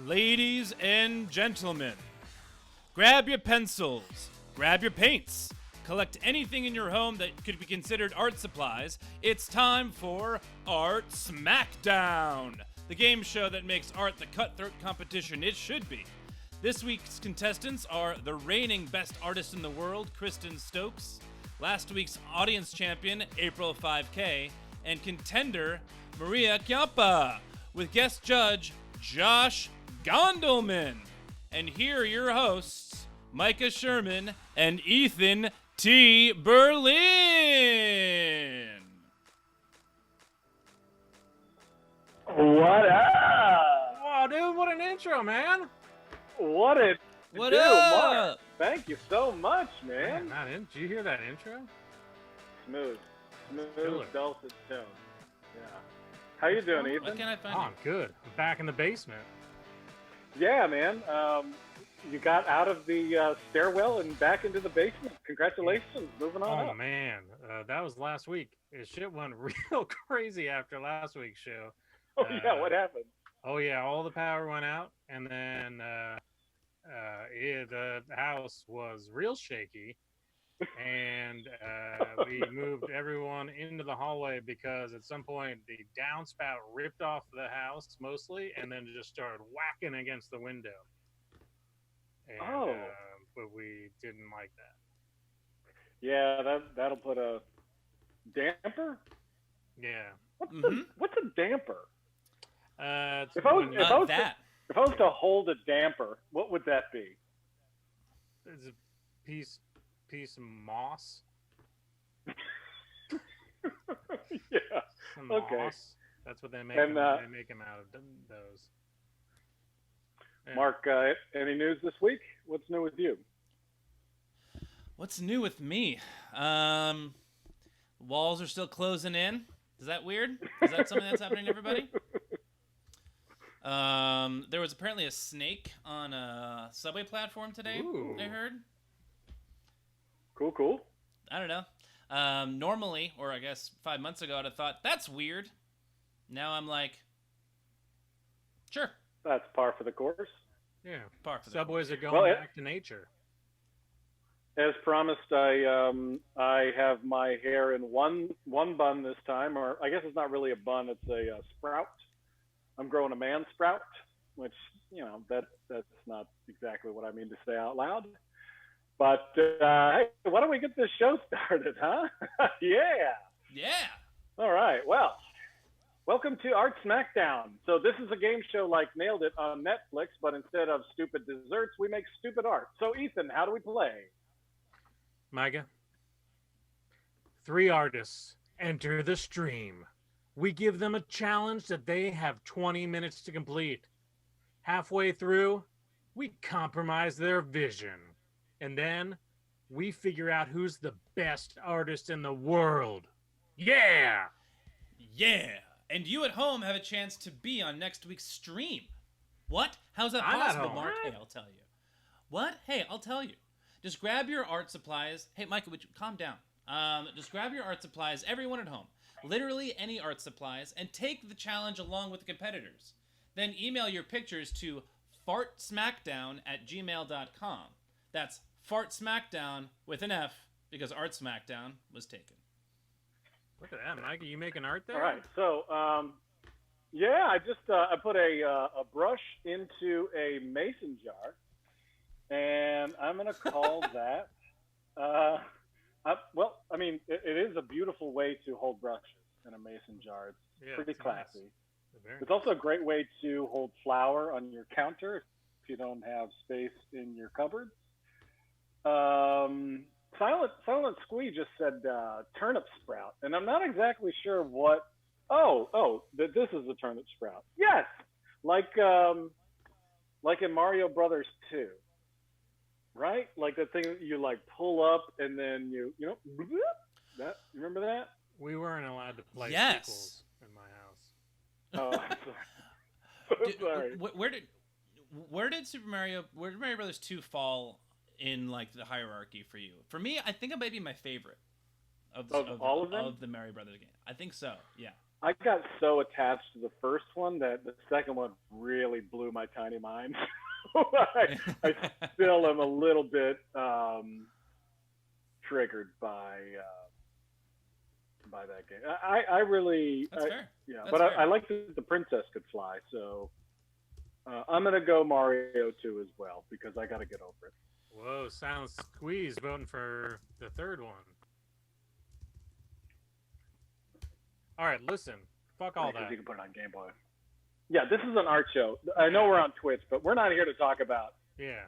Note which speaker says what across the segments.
Speaker 1: Ladies and gentlemen, grab your pencils, grab your paints, collect anything in your home that could be considered art supplies. It's time for Art Smackdown, the game show that makes art the cutthroat competition it should be. This week's contestants are the reigning best artist in the world, Kristen Stokes, last week's audience champion, April 5K, and contender, Maria Chiappa, with guest judge, Josh Gondelman. And here are your hosts, Micah Sherman and Ethan T. Berlin.
Speaker 2: What up?
Speaker 3: Wow, dude, what an intro, man.
Speaker 2: What up? Mark, thank you so much, man.
Speaker 3: Did you hear that intro?
Speaker 2: Smooth,
Speaker 3: Killer.
Speaker 2: dulcet tone. Yeah. How you doing, Ethan?
Speaker 1: What can I find?
Speaker 3: I'm good. I'm back in the basement.
Speaker 2: Yeah, man. You got out of the stairwell and back into the basement. Congratulations. Moving on
Speaker 3: Oh,
Speaker 2: up.
Speaker 3: man. That was last week. Shit went real crazy after last week's show.
Speaker 2: Oh, yeah. What happened?
Speaker 3: Oh, yeah. All the power went out, and then the house was real shaky. And we moved everyone into the hallway because at some point the downspout ripped off the house mostly and then just started whacking against the window. And, but we didn't like that.
Speaker 2: Yeah, that'll put a damper.
Speaker 3: Yeah.
Speaker 2: What's a damper?
Speaker 3: It's
Speaker 2: If I was to hold a damper, what would that be?
Speaker 3: it's a piece of moss.
Speaker 2: Yeah.
Speaker 3: Some
Speaker 2: Okay.
Speaker 3: moss. That's what they make.
Speaker 2: And,
Speaker 3: they make them out of those. Yeah.
Speaker 2: Mark, any news this week? What's new with you?
Speaker 1: What's new with me? Walls are still closing in. Is that weird? Is that something that's happening to everybody? There was apparently a snake on a subway platform today.
Speaker 3: Ooh.
Speaker 1: I heard.
Speaker 2: Cool.
Speaker 1: I don't know. Normally, or I guess 5 months ago, I'd have thought, that's weird. Now I'm like, sure.
Speaker 2: That's par for the course.
Speaker 3: Yeah.
Speaker 1: Par for the
Speaker 3: Subways are going
Speaker 2: Well,
Speaker 3: back to nature.
Speaker 2: As promised, I have my hair in one bun this time, or I guess it's not really a bun; it's a sprout. I'm growing a man sprout, which that's not exactly what I mean to say out loud. But hey, why don't we get this show started, huh? Yeah.
Speaker 1: Yeah.
Speaker 2: All right. Well, welcome to Art Smackdown. So this is a game show like Nailed It on Netflix, but instead of stupid desserts, we make stupid art. So Ethan, how do we play?
Speaker 3: Micah. 3 artists enter the stream. We give them a challenge that they have 20 minutes to complete. Halfway through, we compromise their vision. And then we figure out who's the best artist in the world. Yeah!
Speaker 1: Yeah. And you at home have a chance to be on next week's stream. What? How's that
Speaker 3: I'm at
Speaker 1: possible,
Speaker 3: home.
Speaker 1: Mark? Hey, I'll tell you. What? Hey, I'll tell you. Just grab your art supplies. Hey, Micah, would you calm down? Just grab your art supplies, everyone at home. Literally any art supplies, and take the challenge along with the competitors. Then email your pictures to fartsmackdown@gmail.com. That's fartsmackdown with an F, because Art Smackdown was taken.
Speaker 3: Look at that, Micah. You making art there?
Speaker 2: All right. So, yeah, I just I put a brush into a mason jar, and I'm gonna call that. Well, I mean, it is a beautiful way to hold brushes in a mason jar. It's pretty
Speaker 3: it's
Speaker 2: classy.
Speaker 3: Nice.
Speaker 2: It's also a great way to hold flour on your counter if you don't have space in your cupboard. Silent Squee just said turnip sprout, and I'm not exactly sure what. This is a turnip sprout. Yes, like in Mario Brothers 2, right? Like the thing that you like pull up and then you that. You remember that?
Speaker 3: We weren't allowed to play
Speaker 1: Yes.
Speaker 3: sequels in my house.
Speaker 2: Oh, I'm sorry.
Speaker 1: Where did Mario Brothers 2 fall in like the hierarchy for you? For me, I think it might be my favorite of
Speaker 2: all of them?
Speaker 1: of the Mario Brothers game. I think so. Yeah.
Speaker 2: I got so attached to the first one that the second one really blew my tiny mind. I still am a little bit triggered by that game. I really,
Speaker 1: That's fair.
Speaker 2: Yeah,
Speaker 1: That's
Speaker 2: but
Speaker 1: fair.
Speaker 2: I like that the princess could fly, so I'm gonna go Mario 2 as well because I got to get over it.
Speaker 3: Whoa, Silent Squeeze voting for the third one. All right, listen. Fuck all that.
Speaker 2: You can put it on Game Boy. Yeah, this is an art show. I know we're on Twitch, but we're not here to talk about
Speaker 3: Yeah,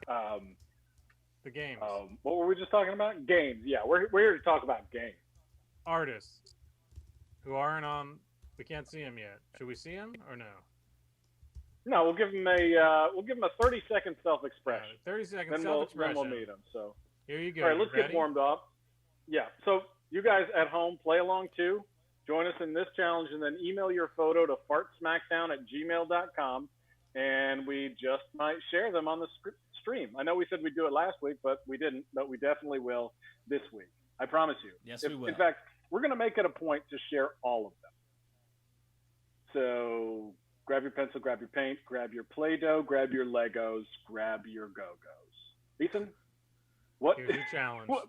Speaker 3: the games.
Speaker 2: what were we just talking about? Games. Yeah, we're here to talk about games.
Speaker 3: Artists who aren't on. We can't see them yet. Should we see them or no?
Speaker 2: No, we'll give them a 30-second self-expression.
Speaker 3: 30 seconds
Speaker 2: Then
Speaker 3: self-expression.
Speaker 2: we'll meet them. So,
Speaker 3: Here you go.
Speaker 2: all right, let's
Speaker 3: You
Speaker 2: get warmed up. Yeah. So you guys at home, play along too. Join us in this challenge, and then email your photo to fartsmackdown@gmail.com, and we just might share them on the stream. I know we said we'd do it last week, but we didn't. But we definitely will this week. I promise you.
Speaker 1: Yes, we will.
Speaker 2: In fact, we're going to make it a point to share all of them. So grab your pencil, grab your paint, grab your Play-Doh, grab your Legos, grab your Go-Go's. Ethan, what?
Speaker 3: Here's your challenge.
Speaker 2: What?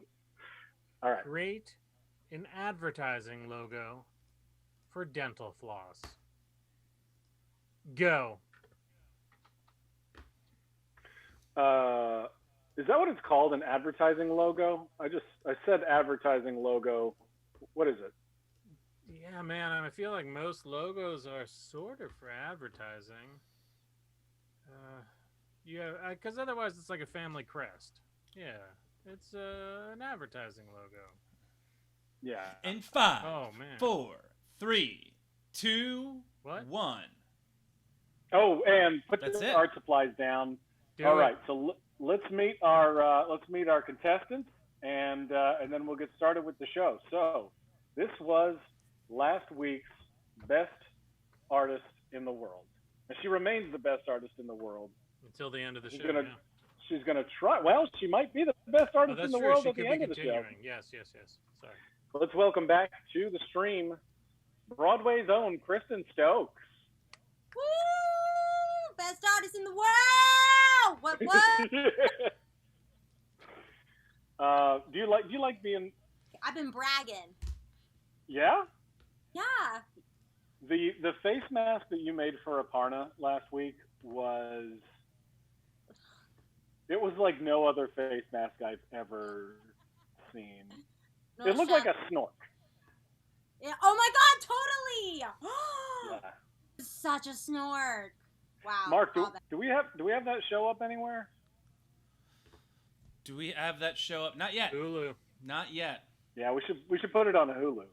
Speaker 2: All right.
Speaker 3: Create an advertising logo for dental floss. Go.
Speaker 2: Is that what it's called, an advertising logo? I said advertising logo. What is it?
Speaker 3: Yeah, man, I feel like most logos are sort of for advertising. Because otherwise it's like a family crest. Yeah, it's an advertising logo.
Speaker 2: Yeah.
Speaker 1: In 5,
Speaker 3: Oh, man.
Speaker 1: 4, 3, 2,
Speaker 3: What?
Speaker 1: 1.
Speaker 2: Oh, and put
Speaker 1: That's
Speaker 2: the
Speaker 1: it.
Speaker 2: art supplies down.
Speaker 3: Do
Speaker 2: All
Speaker 3: it.
Speaker 2: right, so let's meet our contestants, and then we'll get started with the show. So this was last week's best artist in the world, and she remains the best artist in the world.
Speaker 3: Until the end of the
Speaker 2: She's
Speaker 3: show.
Speaker 2: gonna-
Speaker 3: yeah.
Speaker 2: She's going to try. Well, she might be the best
Speaker 3: Oh,
Speaker 2: artist
Speaker 3: that's
Speaker 2: in the
Speaker 3: true.
Speaker 2: world
Speaker 3: She
Speaker 2: at
Speaker 3: could
Speaker 2: the
Speaker 3: be
Speaker 2: end of the show.
Speaker 3: continuing. Yes. Sorry.
Speaker 2: Let's welcome back to the stream Broadway's own Kristen Stokes.
Speaker 4: Woo! Best artist in the world. What?
Speaker 2: Do you like being?
Speaker 4: I've been bragging.
Speaker 2: Yeah.
Speaker 4: Yeah.
Speaker 2: The face mask that you made for Aparna last week was like no other face mask I've ever seen.
Speaker 4: No
Speaker 2: It looked
Speaker 4: shot.
Speaker 2: like a snork.
Speaker 4: Yeah. Oh my God! Totally.
Speaker 2: Yeah.
Speaker 4: Such a snork. Wow.
Speaker 2: Mark,
Speaker 4: all that.
Speaker 2: do we have that show up anywhere?
Speaker 1: Do we have that show up? Not yet.
Speaker 3: Hulu.
Speaker 1: Not yet.
Speaker 2: Yeah, we should put it on Hulu.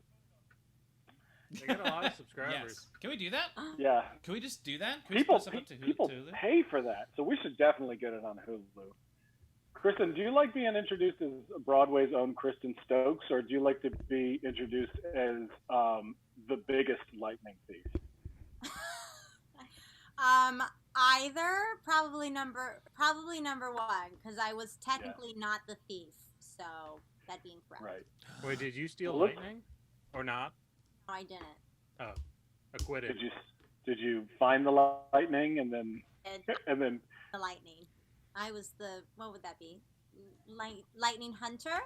Speaker 3: They got a lot of subscribers.
Speaker 1: Yes. Can we do that?
Speaker 2: Yeah.
Speaker 1: Can we just do that? Can we
Speaker 2: People
Speaker 1: just put stuff up to
Speaker 2: people
Speaker 1: Hulu?
Speaker 2: pay for that, so we should definitely get it on Hulu. Kristen, do you like being introduced as Broadway's own Kristen Stokes, or do you like to be introduced as the biggest lightning thief?
Speaker 4: Either probably number one because I was technically not the thief, so that'd be incorrect.
Speaker 2: Right.
Speaker 3: Wait, did you steal
Speaker 2: Well, look-
Speaker 3: lightning? Or not?
Speaker 4: No, I didn't.
Speaker 3: Oh, acquitted.
Speaker 2: Did you find the lightning and then and then
Speaker 4: The lightning. I was the what would that be? Lightning hunter.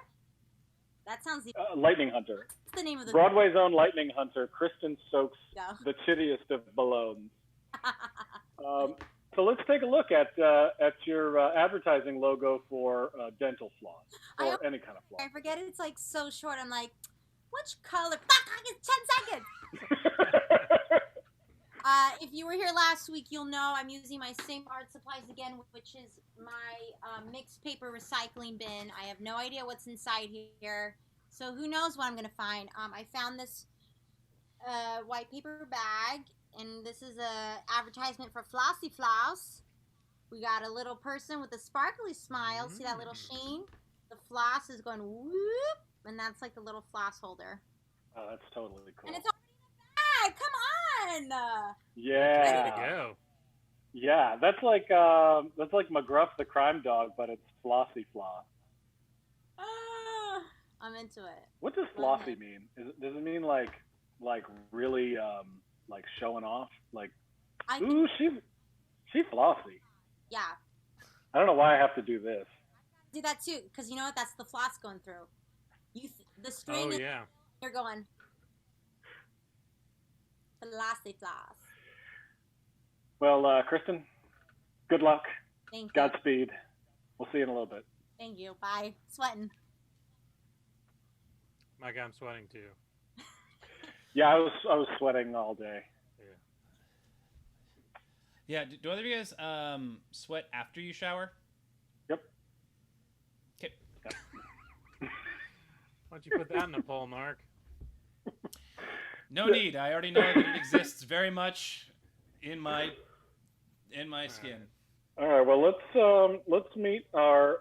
Speaker 4: That sounds.
Speaker 2: Lightning Hunter?
Speaker 4: What's the name of the
Speaker 2: Broadway's own Lightning Hunter, Kristen Stokes,
Speaker 4: No.
Speaker 2: the chittiest of balloons. So let's take a look at your advertising logo for dental floss or any kind of floss.
Speaker 4: I forget it's like so short. I'm like, which color? Fuck! I get 10 seconds. If you were here last week, you'll know I'm using my same art supplies again, which is my mixed paper recycling bin. I have no idea what's inside here, so who knows what I'm gonna find. I found this white paper bag, and this is a advertisement for Flossy Floss. We got a little person with a sparkly smile. See that little sheen? The floss is going whoop, and that's like the little floss holder.
Speaker 2: Oh, that's totally cool.
Speaker 4: And it's already in the bag. Come on.
Speaker 2: Yeah.
Speaker 3: Ready to go.
Speaker 2: Yeah, that's like McGruff the crime dog, but it's Flossy Floss.
Speaker 4: I'm into it.
Speaker 2: What does flossy mean? Does it mean like really like showing off? Like,
Speaker 4: I
Speaker 2: ooh, she's She's flossy.
Speaker 4: Yeah.
Speaker 2: I don't know why I have to do this.
Speaker 4: Do that too, because you know what? That's the floss going through. The string is
Speaker 3: yeah.
Speaker 4: you're going. Flossy floss.
Speaker 2: Well, Kristen, good luck.
Speaker 4: Thank you.
Speaker 2: Godspeed. We'll see you in a little bit.
Speaker 4: Thank you. Bye. Sweating.
Speaker 3: Mike, I'm sweating too.
Speaker 2: Yeah, I was sweating all day.
Speaker 1: Yeah. Do either of you guys sweat after you shower?
Speaker 2: Yep.
Speaker 1: Okay.
Speaker 3: Why don't you put that in a poll, Mark?
Speaker 1: No need. I already know that it exists very much in my skin.
Speaker 2: All right. Well, let's meet our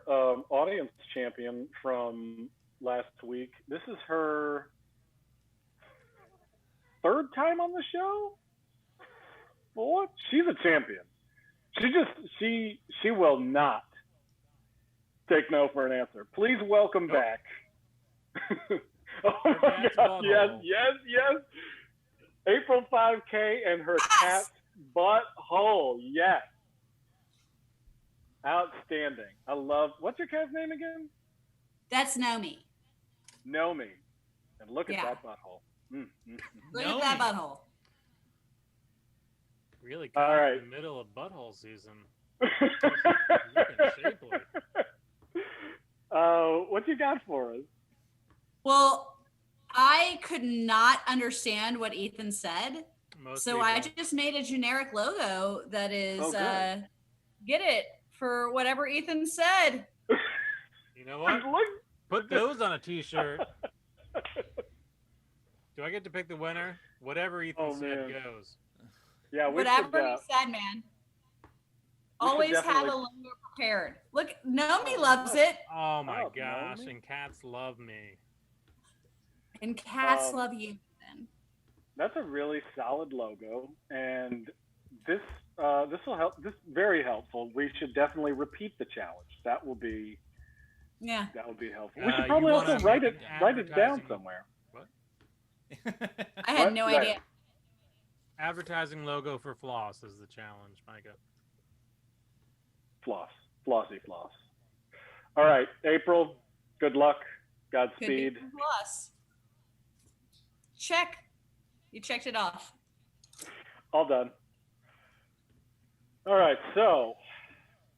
Speaker 2: audience champion from last week. This is her third time on the show. What? She's a champion. She will not take no for an answer. Please welcome back. Oh my God! Yes. April 5K and her cat's butthole. Yes. Outstanding. I love. What's your cat's name again?
Speaker 5: That's Nomi.
Speaker 2: Nomi. And look at
Speaker 5: Yeah.
Speaker 2: that butthole.
Speaker 5: Look at that butthole.
Speaker 3: Really
Speaker 2: All
Speaker 3: caught
Speaker 2: right.
Speaker 3: in the middle of butthole season. Looking shapely.
Speaker 2: What you got for us?
Speaker 5: Well, I could not understand what Ethan said.
Speaker 3: Most
Speaker 5: So
Speaker 3: people.
Speaker 5: I just made a generic logo that is
Speaker 2: Oh, good.
Speaker 5: get it for whatever Ethan said.
Speaker 3: You know what?
Speaker 2: Look.
Speaker 3: Put those on a t-shirt. Do I get to pick the winner? Whatever Ethan
Speaker 2: Oh,
Speaker 3: said
Speaker 2: man.
Speaker 3: goes.
Speaker 2: Yeah, we
Speaker 5: Whatever
Speaker 2: should,
Speaker 5: he said, man.
Speaker 2: should
Speaker 5: Always have
Speaker 2: definitely-
Speaker 5: a logo prepared. Look, Nomi loves it,
Speaker 3: Oh my
Speaker 2: Oh,
Speaker 3: gosh,
Speaker 2: Naomi?
Speaker 3: and cats love me.
Speaker 5: and cats
Speaker 2: Um,
Speaker 5: love you. Ethan.
Speaker 2: That's a really solid logo, and this will help. This is very helpful. We should definitely repeat the challenge. That will be
Speaker 5: Yeah.
Speaker 2: helpful. We should
Speaker 3: You
Speaker 2: probably
Speaker 3: wanna
Speaker 2: also write
Speaker 3: make
Speaker 2: it
Speaker 3: an
Speaker 2: down
Speaker 3: advertising-
Speaker 2: somewhere.
Speaker 5: I had
Speaker 2: What?
Speaker 5: no
Speaker 2: Right.
Speaker 5: idea.
Speaker 3: Advertising logo for floss is the challenge, Micah.
Speaker 2: Flossy floss. All right, April. Good luck.
Speaker 5: Could be
Speaker 2: Godspeed.
Speaker 5: for plus. Check. You checked it off.
Speaker 2: All done. All right, so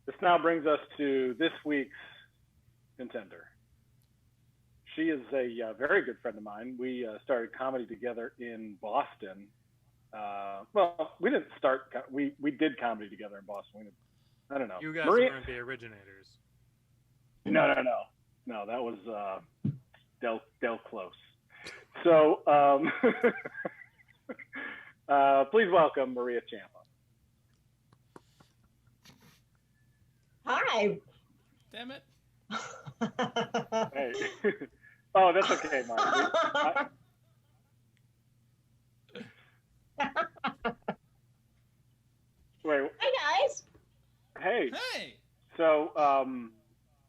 Speaker 2: this now brings us to this week's contender. She is a very good friend of mine. We started comedy together in Boston. Well, we didn't start. We did comedy together in Boston. I don't know.
Speaker 3: You guys
Speaker 2: Maria?
Speaker 3: weren't the originators.
Speaker 2: No. That was Del Close. So please welcome Maria Champa.
Speaker 6: Hi.
Speaker 1: Damn it.
Speaker 2: Hey. Oh, that's okay, Mark. Wait.
Speaker 6: Hi, guys.
Speaker 2: Hey.
Speaker 1: Hey.
Speaker 2: So,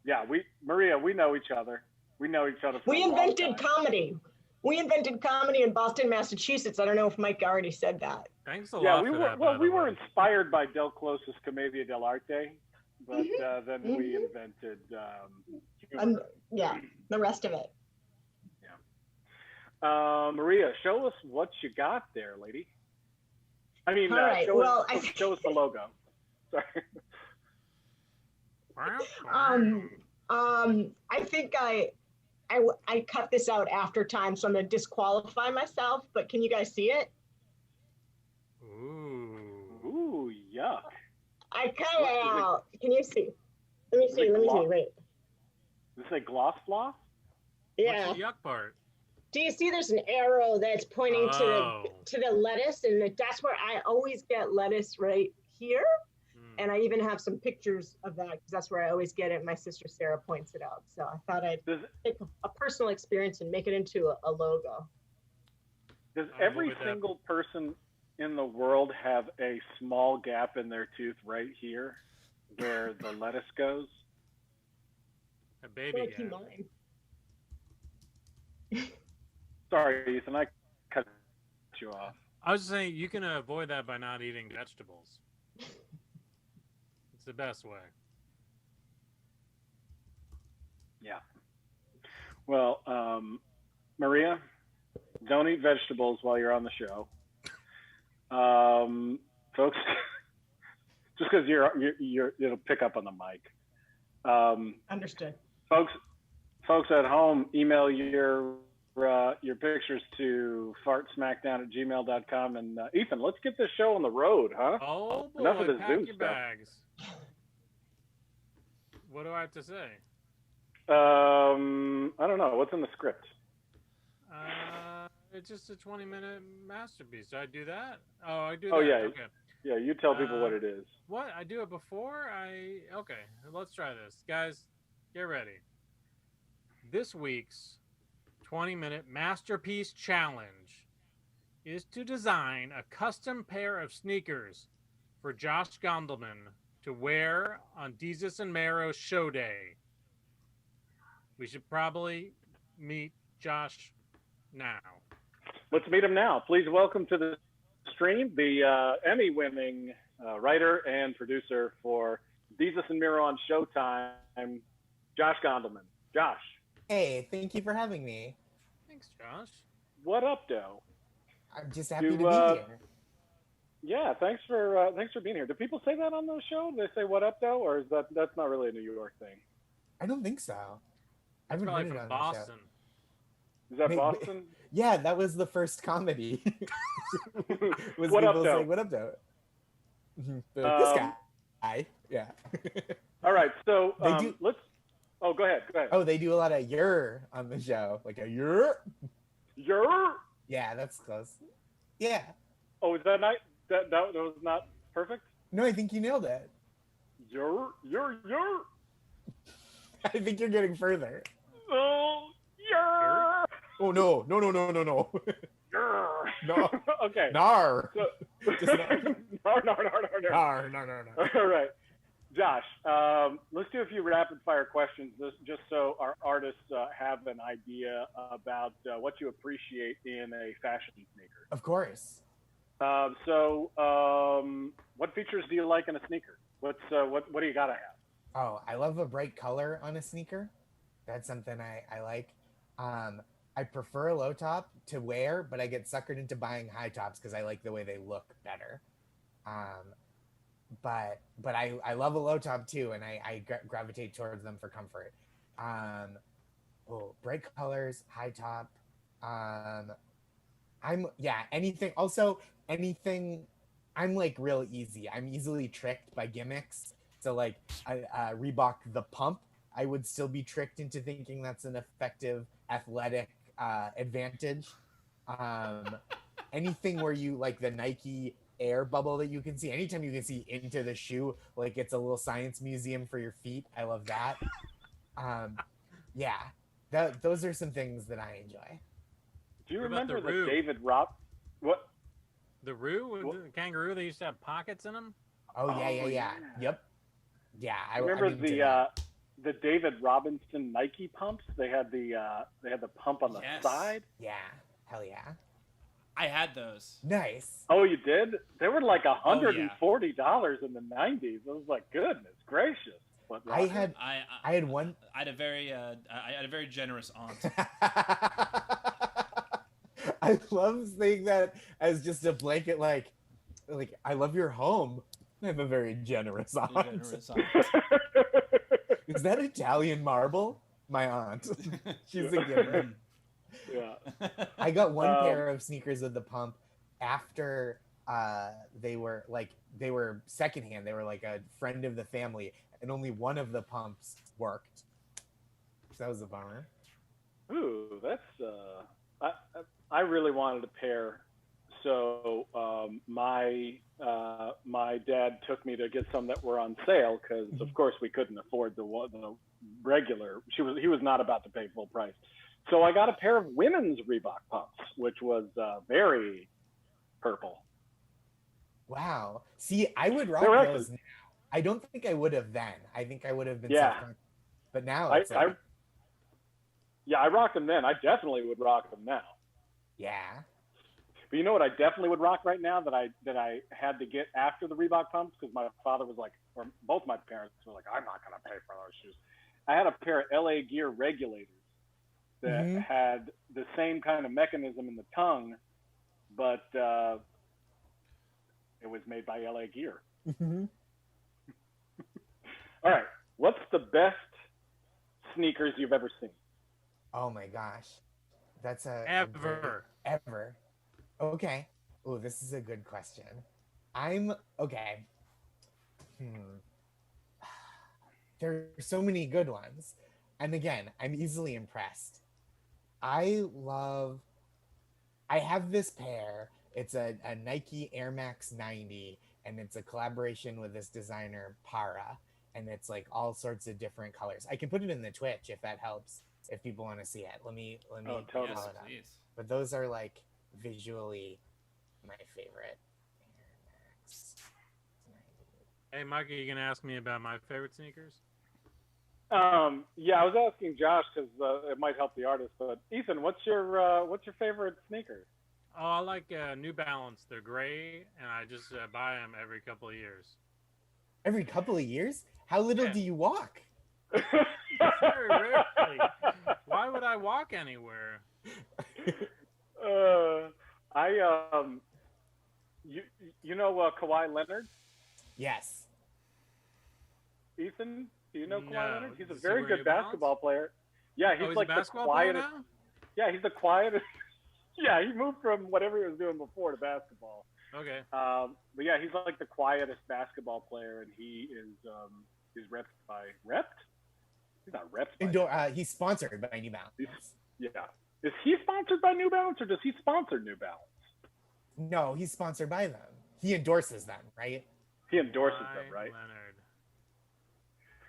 Speaker 2: yeah, Maria, we know each other. We know each other. For
Speaker 6: We
Speaker 2: a long
Speaker 6: invented
Speaker 2: time.
Speaker 6: comedy. We invented comedy in Boston, Massachusetts. I don't know if Mike already said that.
Speaker 3: Thanks a
Speaker 2: Yeah,
Speaker 3: lot
Speaker 2: we
Speaker 3: for
Speaker 2: were.
Speaker 3: that.
Speaker 2: Well,
Speaker 3: by
Speaker 2: we
Speaker 3: the
Speaker 2: were
Speaker 3: way.
Speaker 2: inspired by Del Close's Commedia dell'arte, but
Speaker 6: Mhm.
Speaker 2: then we invented. Humor.
Speaker 6: Yeah, the rest of it.
Speaker 2: Maria, show us what you got there, lady. I mean,
Speaker 6: All right,
Speaker 2: show,
Speaker 6: well,
Speaker 2: us, show us the logo. Sorry.
Speaker 6: I think I cut this out after time, so I'm gonna disqualify myself. But can you guys see it?
Speaker 3: Ooh.
Speaker 2: Ooh, yuck.
Speaker 6: I cut
Speaker 2: What
Speaker 6: it
Speaker 2: is it?
Speaker 6: out. Can you see? Let me
Speaker 2: Is
Speaker 6: see.
Speaker 2: it
Speaker 6: Let me see.
Speaker 2: gloss?
Speaker 6: Wait.
Speaker 2: Does it say gloss floss?
Speaker 6: Yeah.
Speaker 3: What's the yuck part?
Speaker 6: Do you see? There's an arrow that's pointing
Speaker 3: Oh.
Speaker 6: to the lettuce, and that's where I always get lettuce right here.
Speaker 3: Hmm.
Speaker 6: And I even have some pictures of that because that's where I always get it. My sister Sarah points it out. So I thought I'd
Speaker 2: Does
Speaker 6: take a personal experience and make it into a logo.
Speaker 2: Does
Speaker 3: I'm
Speaker 2: every
Speaker 3: with that.
Speaker 2: single person in the world have a small gap in their tooth right here where the lettuce goes?
Speaker 3: A baby
Speaker 6: Lucky
Speaker 3: gap.
Speaker 6: mine.
Speaker 2: Sorry, Ethan, I cut you off.
Speaker 3: I was just saying you can avoid that by not eating vegetables. the best way.
Speaker 2: Yeah. Well, Maria, don't eat vegetables while you're on the show. Folks, just because it'll pick up on the mic.
Speaker 6: Understood.
Speaker 2: Folks at home, email your pictures to fartsmackdown@gmail.com. And Ethan, let's get this show on the road, huh?
Speaker 3: Oh boy,
Speaker 2: Enough of the
Speaker 3: pack
Speaker 2: Zoom
Speaker 3: your
Speaker 2: stuff.
Speaker 3: bags. What do I have to say?
Speaker 2: I don't know. What's in the script?
Speaker 3: It's just a 20-minute masterpiece. Do I do that? Oh, I do
Speaker 2: Oh,
Speaker 3: that.
Speaker 2: yeah.
Speaker 3: Okay.
Speaker 2: Yeah, you tell people what it is.
Speaker 3: What? I do it before? Okay, let's try this. Guys, get ready. This week's 20-minute masterpiece challenge is to design a custom pair of sneakers for Josh Gondelman to wear on Desus and Mero's show day. We should probably meet Josh now.
Speaker 2: Let's meet him now. Please welcome to the stream the Emmy-winning writer and producer for Desus and Mero on Showtime, Josh Gondelman. Josh.
Speaker 7: Hey, thank you for having me.
Speaker 3: Thanks, Josh.
Speaker 2: What up, Doe?
Speaker 7: I'm just happy to be here.
Speaker 2: Yeah, thanks for being here. Do people say that on the show? Do they say "What up, Doe," or is that's not really a New York thing?
Speaker 7: I don't think so. I haven't
Speaker 3: Probably
Speaker 7: heard it
Speaker 3: from
Speaker 7: on the show.
Speaker 3: Boston.
Speaker 2: Is that
Speaker 7: Maybe-
Speaker 2: Boston?
Speaker 7: Yeah, that was the first comedy. Was
Speaker 2: What up,
Speaker 7: people
Speaker 2: Doe?
Speaker 7: saying, "What up, Doe?" This guy. Yeah.
Speaker 2: All right, so
Speaker 7: They do-
Speaker 2: let's. Oh, go ahead.
Speaker 7: Oh, they do a lot of "yer" on the show, like a "yer."
Speaker 2: You're.
Speaker 7: Yeah, that's close. Yeah.
Speaker 2: Oh, is that not that was not perfect?
Speaker 7: No, I think you nailed it.
Speaker 2: You're.
Speaker 7: I think you're getting further.
Speaker 2: Oh, you're.
Speaker 7: Oh no.
Speaker 2: You're.
Speaker 7: No.
Speaker 2: Okay.
Speaker 7: Nar.
Speaker 2: So,
Speaker 7: Just nar.
Speaker 2: No. All right, Josh. Let's do a few rapid fire questions, just so our artists have an idea about what you appreciate in a fashion sneaker.
Speaker 7: Of course.
Speaker 2: So, what features do you like in a sneaker? What do you gotta have?
Speaker 7: Oh, I love a bright color on a sneaker. That's something I like. I prefer a low top to wear, but I get suckered into buying high tops because I like the way they look better. But I love a low top too, and I gravitate towards them for comfort. Bright colors, high top. Anything. Also, anything. I'm like real easy. I'm easily tricked by gimmicks. So like Reebok the pump, I would still be tricked into thinking that's an effective athletic advantage. Anything where you like the Nike air bubble that you can see, anytime you can see into the shoe, like it's a little science museum for your feet. I love that. Those are some things that I enjoy.
Speaker 2: Do you
Speaker 3: What about
Speaker 2: remember
Speaker 3: the
Speaker 2: the
Speaker 3: Roo?
Speaker 2: David Rob? What?
Speaker 3: The kangaroo, they used to have pockets in them.
Speaker 7: Oh yeah. Yep. Yeah, I
Speaker 2: Remember
Speaker 7: I'm into that.
Speaker 2: the David Robinson Nike pumps? They had the pump on the
Speaker 1: Yes.
Speaker 2: side.
Speaker 7: Yeah, hell yeah.
Speaker 1: I had those.
Speaker 7: Nice.
Speaker 2: Oh, you did? They were like
Speaker 1: yeah.
Speaker 2: $140 in the '90s. I was like, goodness gracious! What
Speaker 7: I had one.
Speaker 1: I had a very generous aunt.
Speaker 7: I love saying that as just a blanket, like I love your home. I have a very generous aunt.
Speaker 1: Generous aunt.
Speaker 7: Is that Italian marble? My aunt. She's a giver.
Speaker 2: Yeah.
Speaker 7: I got one pair of sneakers with the pump after they were secondhand. They were like a friend of the family, and only one of the pumps worked. So that was a bummer.
Speaker 2: Ooh, that's I really wanted a pair. So my dad took me to get some that were on sale because, of course, we couldn't afford the regular. He was not about to pay full price. So I got a pair of women's Reebok pumps, which was very purple.
Speaker 7: Wow. See, I would rock
Speaker 2: They were
Speaker 7: those now. I don't think I would have then. I think I would have been self-conscious. But now it's
Speaker 2: I rocked them then. I definitely would rock them now.
Speaker 7: yeah.
Speaker 2: But you know what I definitely would rock right now that I had to get after the Reebok pumps because my father was like, or both my parents were like, I'm not gonna pay for those shoes. I had a pair of LA Gear regulators that had the same kind of mechanism in the tongue, but it was made by LA Gear. All right, what's the best sneakers you've ever seen?
Speaker 7: Oh my gosh, that's
Speaker 3: Ever.
Speaker 7: ever. Okay. Oh, this is a good question. I'm okay. There are so many good ones, and again, I'm easily impressed. I have this pair. It's a Nike Air Max 90, and it's a collaboration with this designer Para, and it's like all sorts of different colors. I can put it in the Twitch if that helps. If people want to see it, let me
Speaker 2: Oh, totally.
Speaker 1: Yes,
Speaker 7: pull it up.
Speaker 1: please.
Speaker 7: But those are like visually my favorite. Air Max 90.
Speaker 3: Hey, Mike, are you gonna ask me about my favorite sneakers?
Speaker 2: Yeah, I was asking Josh because it might help the artist. But Ethan, what's your favorite sneaker?
Speaker 3: Oh, I like New Balance. They're gray, and I just buy them every couple of years.
Speaker 7: Every couple of years? How little
Speaker 3: Yeah.
Speaker 7: do you walk?
Speaker 3: Very rarely. Why would I walk anywhere?
Speaker 2: You know Kawhi Leonard?
Speaker 7: Yes.
Speaker 2: Ethan, do you know Kawhi
Speaker 3: No.
Speaker 2: Leonard? He's a
Speaker 3: Does he
Speaker 2: very
Speaker 3: wear
Speaker 2: good
Speaker 3: New Balance?
Speaker 2: basketball player. Yeah, he's
Speaker 3: Oh, he's
Speaker 2: like
Speaker 3: a
Speaker 2: the
Speaker 3: basketball player
Speaker 2: quietest.
Speaker 3: now?
Speaker 2: Yeah, he's the quietest. Yeah, he moved from whatever he was doing before to basketball.
Speaker 3: Okay.
Speaker 2: But yeah, he's like the quietest basketball player, and he is he's repped by repped. He's not repped. By
Speaker 7: He's sponsored by New Balance.
Speaker 2: Yeah. Is he sponsored by New Balance, or does he sponsor New Balance?
Speaker 7: No, he's sponsored by them. He endorses them, right?
Speaker 2: He endorses
Speaker 3: Kawhi
Speaker 2: them, right?
Speaker 3: Leonard.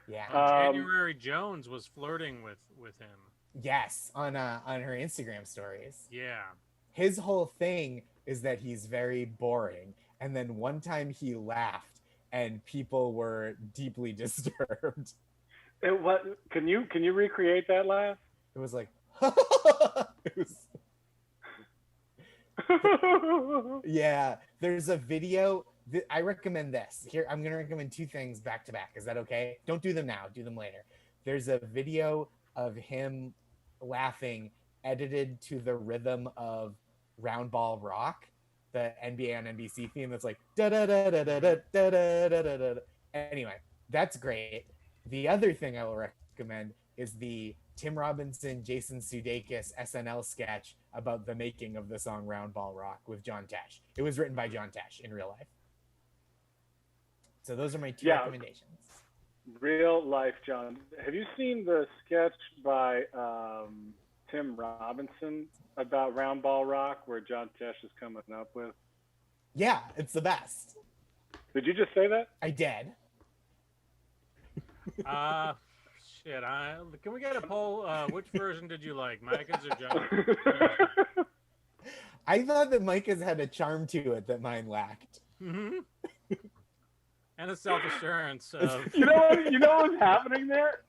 Speaker 7: Yeah.
Speaker 3: January Jones was flirting with him.
Speaker 7: Yes, on her Instagram stories.
Speaker 3: Yeah.
Speaker 7: His whole thing is that he's very boring. And then one time he laughed and people were deeply disturbed.
Speaker 2: What can you recreate that laugh?
Speaker 7: It was like it was... Yeah, there's a video. I recommend this. Here, I'm going to recommend two things back to back. Is that okay? Don't do them now. Do them later. There's a video of him laughing edited to the rhythm of Round Ball Rock, the NBA on NBC theme that's like da da da da da da da da da da. Anyway, that's great. The other thing I will recommend is the Tim Robinson, Jason Sudeikis SNL sketch about the making of the song Round Ball Rock with John Tesh. It was written by John Tesh in real life. So those are my two recommendations.
Speaker 2: Real life, John. Have you seen the sketch by Tim Robinson about Round Ball Rock where John Tesh is coming up with?
Speaker 7: Yeah, it's the best.
Speaker 2: Did you just say that?
Speaker 7: I did.
Speaker 3: Shit. Can we get a poll? Which version did you like, Micah's or John?
Speaker 7: I thought that Micah's had a charm to it that mine lacked.
Speaker 3: Mm-hmm. And a self-assurance of...
Speaker 2: You know what's happening there?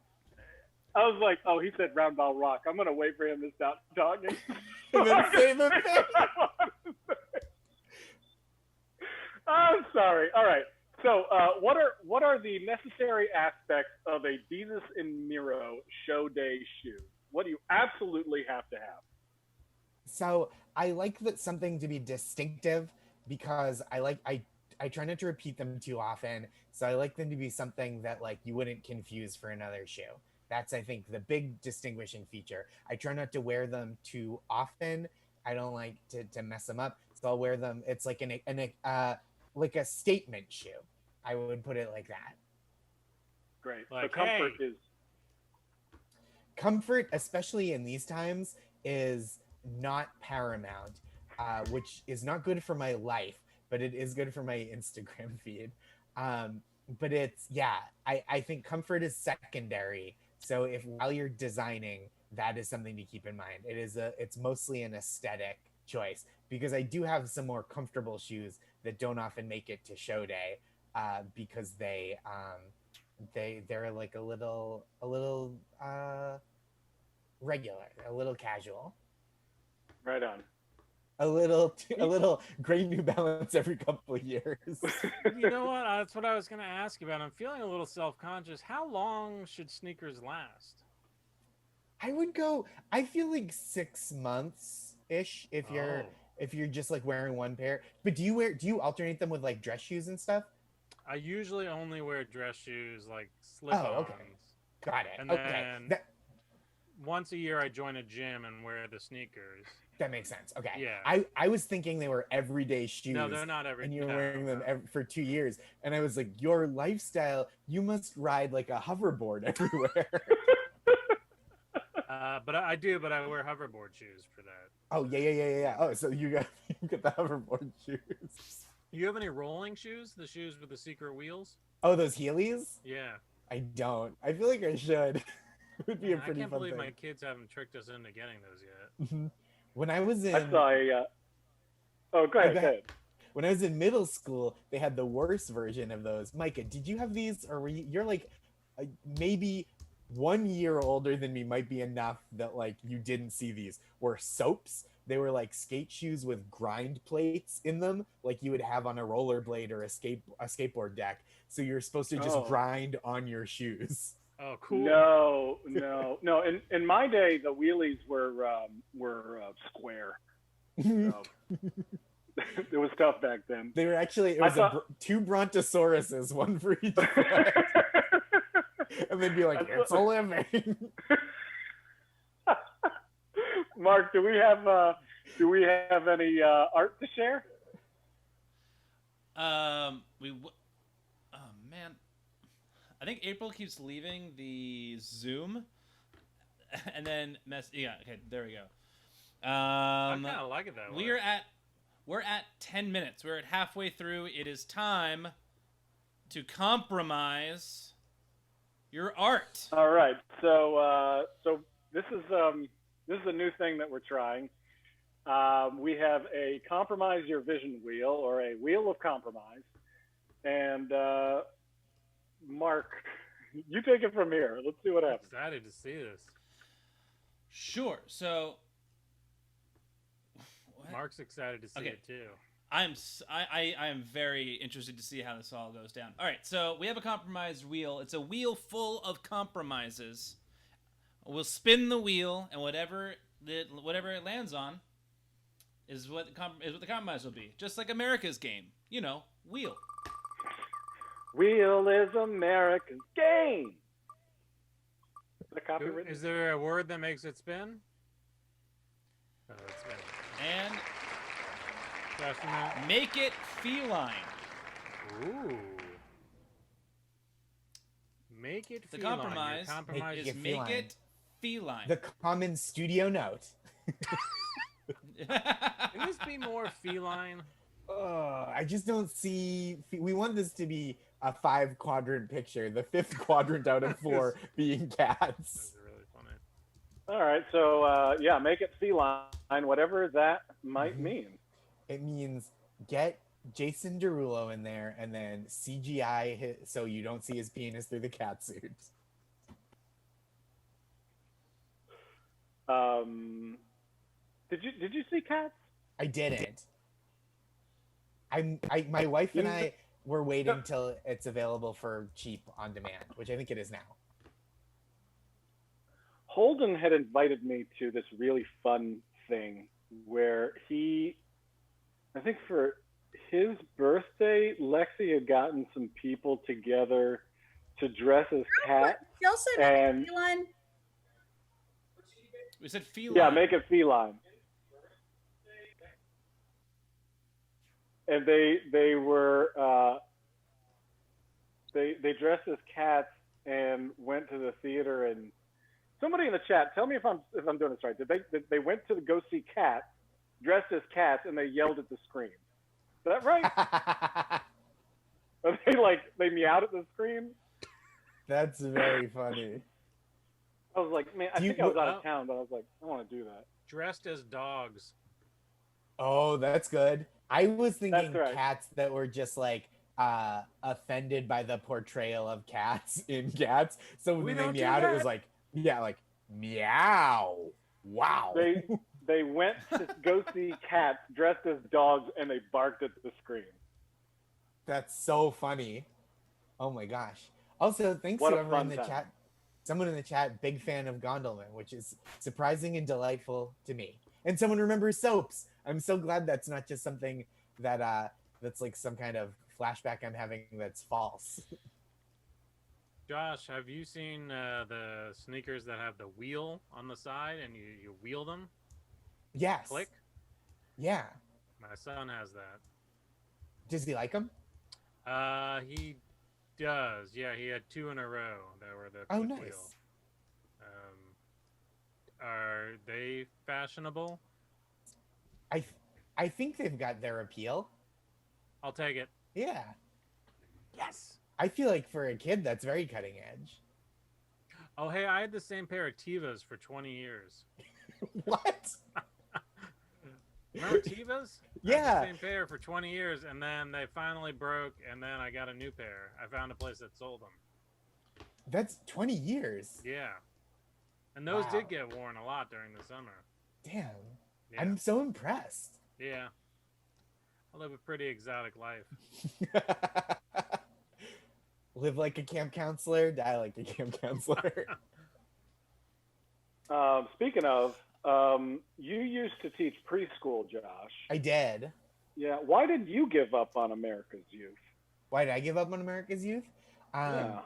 Speaker 2: I was like, oh, he said Round Ball Rock. I'm gonna wait for him to stop talking.
Speaker 7: And then say the thing.
Speaker 2: I'm sorry. All right. So, what are the necessary aspects of a Jesus and Miro show day shoe? What do you absolutely have to have?
Speaker 7: So I like that something to be distinctive because I try not to repeat them too often. So I like them to be something that like you wouldn't confuse for another shoe. That's, I think, the big distinguishing feature. I try not to wear them too often. I don't like to mess them up. So I'll wear them. It's like like a statement shoe. I would put it like that.
Speaker 2: Great.
Speaker 3: Like,
Speaker 2: so
Speaker 7: comfort, especially in these times, is not paramount, which is not good for my life, but it is good for my Instagram feed. But it's, I think comfort is secondary. So if while you're designing, that is something to keep in mind. It's mostly an aesthetic choice because I do have some more comfortable shoes that don't often make it to show day because they're like a little regular, a little casual.
Speaker 2: Right on.
Speaker 7: a little gray New Balance every couple of years.
Speaker 3: You know what? That's what I was going to ask you about. I'm feeling a little self-conscious. How long should sneakers last?
Speaker 7: I would go. I feel like 6 months ish if you're just like wearing one pair. But do you alternate them with like dress shoes and stuff?
Speaker 3: I usually only wear dress shoes, like slip-ons.
Speaker 7: Oh, okay. Got it.
Speaker 3: And
Speaker 7: Okay.
Speaker 3: then once a year, I join a gym and wear the sneakers.
Speaker 7: That makes sense. Okay.
Speaker 3: Yeah.
Speaker 7: I was thinking they were everyday shoes.
Speaker 3: No, they're not every.
Speaker 7: And you were
Speaker 3: no,
Speaker 7: wearing them
Speaker 3: no.
Speaker 7: for 2 years, and I was like, your lifestyle, you must ride like a hoverboard everywhere.
Speaker 3: But I do. But I wear hoverboard shoes for that.
Speaker 7: Oh yeah. Oh, so you got the hoverboard shoes.
Speaker 3: You have any rolling shoes? The shoes with the secret wheels?
Speaker 7: Oh, those Heelys?
Speaker 3: Yeah.
Speaker 7: I don't. I feel like I should. It would be a pretty
Speaker 3: I can't
Speaker 7: fun
Speaker 3: believe
Speaker 7: thing.
Speaker 3: my kids haven't tricked us into getting those yet.
Speaker 7: When I was in,
Speaker 2: I saw a. Oh, go ahead. Go ahead.
Speaker 7: When I was in middle school, they had the worst version of those. Micah, did you have these, or were you're like maybe 1 year older than me? Might be enough that like you didn't see these. Were soaps. They were like skate shoes with grind plates in them, like you would have on a rollerblade or a skateboard deck. So you're supposed to just grind on your shoes.
Speaker 3: Oh, cool.
Speaker 2: No. In my day, the wheelies were square. So, it was tough back then.
Speaker 7: They were actually two brontosauruses, one for each foot. And they'd be like, it's a living.
Speaker 2: Mark, do we have any art to share?
Speaker 1: Oh man, I think April keeps leaving the Zoom, and then yeah. Okay, there we go.
Speaker 3: I kind of like it that way.
Speaker 1: We're at 10 minutes. We're at halfway through. It is time to compromise your art.
Speaker 2: All right. So this is a new thing that we're trying. We have a compromise your vision wheel, or a wheel of compromise. And Mark, you take it from here. Let's see what happens.
Speaker 3: I'm excited to see this.
Speaker 1: Sure. So
Speaker 3: Mark's excited to see it too.
Speaker 1: I am very interested to see how this all goes down. All right. So we have a compromise wheel. It's a wheel full of compromises. We'll spin the wheel, and whatever it lands on is what the compromise will be. Just like America's game, wheel.
Speaker 2: Wheel is America's game.
Speaker 3: Is there a word that makes it spin? Oh, it's spinning.
Speaker 1: And make it feline.
Speaker 3: Ooh. Make it
Speaker 1: the
Speaker 3: feline.
Speaker 1: Compromise is make it feline.
Speaker 7: The common studio note.
Speaker 3: Can this be more feline?
Speaker 7: I just don't see. We want this to be a 5-quadrant picture. The 5th quadrant out of 4 being cats.
Speaker 3: That's really funny.
Speaker 2: All right, so make it feline, whatever that might mean.
Speaker 7: It means get Jason Derulo in there and then CGI so you don't see his penis through the cat suit.
Speaker 2: Did you see Cats?
Speaker 7: I didn't. My wife and I were waiting till it's available for cheap on demand, which I think it is now.
Speaker 2: Holden had invited me to this really fun thing where I think for his birthday, Lexi had gotten some people together to dress as cats.
Speaker 5: And feline.
Speaker 1: We said feline.
Speaker 2: Yeah, make it feline. And they were they dressed as cats and went to the theater. And somebody in the chat, tell me if I'm doing this right. They went to go see Cats, dressed as cats, and they yelled at the screen. Is that right? Are they meowed at the screen?
Speaker 7: That's very funny.
Speaker 2: I was like, man, I think I was out of town, but I was like, I want to do that.
Speaker 3: Dressed as dogs.
Speaker 7: Oh, that's good. I was thinking
Speaker 2: right.
Speaker 7: Cats that were just like offended by the portrayal of cats in Cats. So when they meowed, it was like, yeah, like meow. Wow.
Speaker 2: they went to go see cats dressed as dogs, and they barked at the screen.
Speaker 7: That's so funny. Oh my gosh. Also, thanks
Speaker 2: What
Speaker 7: to
Speaker 2: a
Speaker 7: everyone
Speaker 2: fun
Speaker 7: in the
Speaker 2: time.
Speaker 7: chat. Someone in the chat, big fan of Gondelman, which is surprising and delightful to me. And someone remembers soaps. I'm so glad that's not just something that that's like some kind of flashback I'm having that's false.
Speaker 3: Josh, have you seen the sneakers that have the wheel on the side and you wheel them?
Speaker 7: Yes.
Speaker 3: Click?
Speaker 7: Yeah.
Speaker 3: My son has that.
Speaker 7: Does he like them?
Speaker 3: He does. Yeah, he had 2 in a row that were the
Speaker 7: Oh,
Speaker 3: click
Speaker 7: nice.
Speaker 3: wheel. Are they fashionable?
Speaker 7: I think they've got their appeal.
Speaker 3: I'll take it.
Speaker 7: Yeah.
Speaker 3: Yes.
Speaker 7: I feel like for a kid, that's very cutting edge.
Speaker 3: Oh, hey, I had the same pair of Tevas for 20 years.
Speaker 7: What?
Speaker 3: Remember Tevas? I
Speaker 7: Yeah.
Speaker 3: had the same pair for 20 years, and then they finally broke, and then I got a new pair. I found a place that sold them.
Speaker 7: That's 20 years.
Speaker 3: Yeah. And those
Speaker 7: Wow.
Speaker 3: did get worn a lot during the summer.
Speaker 7: Damn.
Speaker 3: Yeah.
Speaker 7: I'm so impressed.
Speaker 3: Yeah. I live a pretty exotic life.
Speaker 7: Live like a camp counselor, die like a camp counselor.
Speaker 2: Speaking of, you used to teach preschool, Josh.
Speaker 7: I did.
Speaker 2: Yeah. Why did you give up on America's Youth?
Speaker 7: Why did I give up on America's Youth?
Speaker 2: Yeah.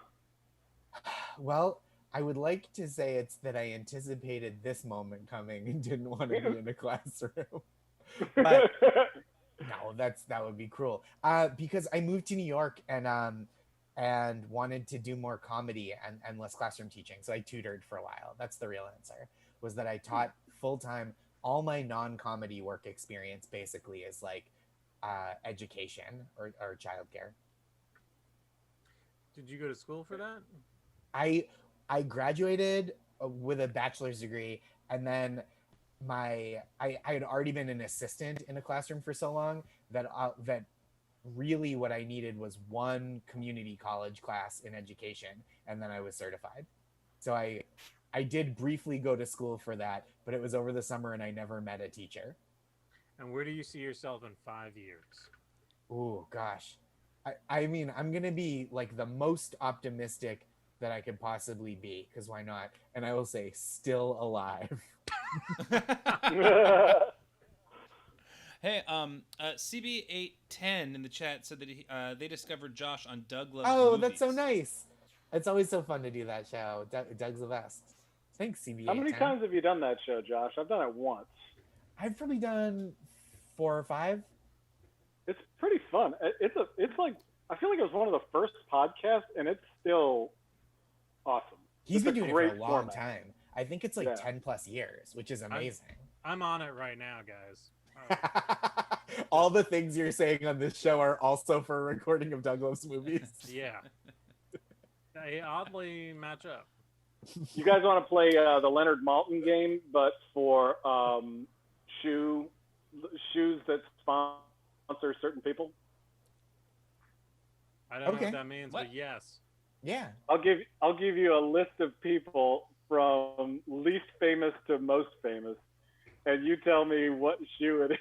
Speaker 7: Well, I would like to say it's that I anticipated this moment coming and didn't want to be in a classroom. But no, that would be cruel. Because I moved to New York and wanted to do more comedy and less classroom teaching. So I tutored for a while. That's the real answer. Was that I taught full time. All my non-comedy work experience basically is like education or childcare.
Speaker 3: Did you go to school for that?
Speaker 7: I graduated with a bachelor's degree, and then I had already been an assistant in a classroom for so long that really what I needed was one community college class in education, and then I was certified. So I did briefly go to school for that, but it was over the summer and I never met a teacher.
Speaker 3: And where do you see yourself in 5 years?
Speaker 7: Ooh, gosh. I mean, I'm going to be like the most optimistic that I could possibly be, because why not? And I will say, still alive.
Speaker 1: Hey, CB810 in the chat said that they discovered Josh on Doug Loves
Speaker 7: Oh,
Speaker 1: Movies.
Speaker 7: that's so nice. It's always so fun to do that show. Doug's the best. Thanks, CB810.
Speaker 2: How many times have you done that show, Josh? I've done it once.
Speaker 7: I've probably done 4 or 5.
Speaker 2: It's pretty fun. It's like, I feel like it was one of the first podcasts, and it's still awesome.
Speaker 7: He's been doing it for
Speaker 2: great
Speaker 7: a long
Speaker 2: format.
Speaker 7: time. I think it's like
Speaker 2: Yeah.
Speaker 7: 10 plus years, which is amazing.
Speaker 3: I'm on it right now, guys.
Speaker 7: All the things you're saying on this show are also for a recording of Doug Loves Movies.
Speaker 3: Yeah. They oddly match up.
Speaker 2: You guys want to play the Leonard Maltin game, but for shoes that sponsor certain people?
Speaker 3: I don't know
Speaker 7: Okay.
Speaker 3: what that means,
Speaker 1: What?
Speaker 3: but yes.
Speaker 7: Yeah.
Speaker 2: I'll give you a list of people from least famous to most famous, and you tell me what shoe it is.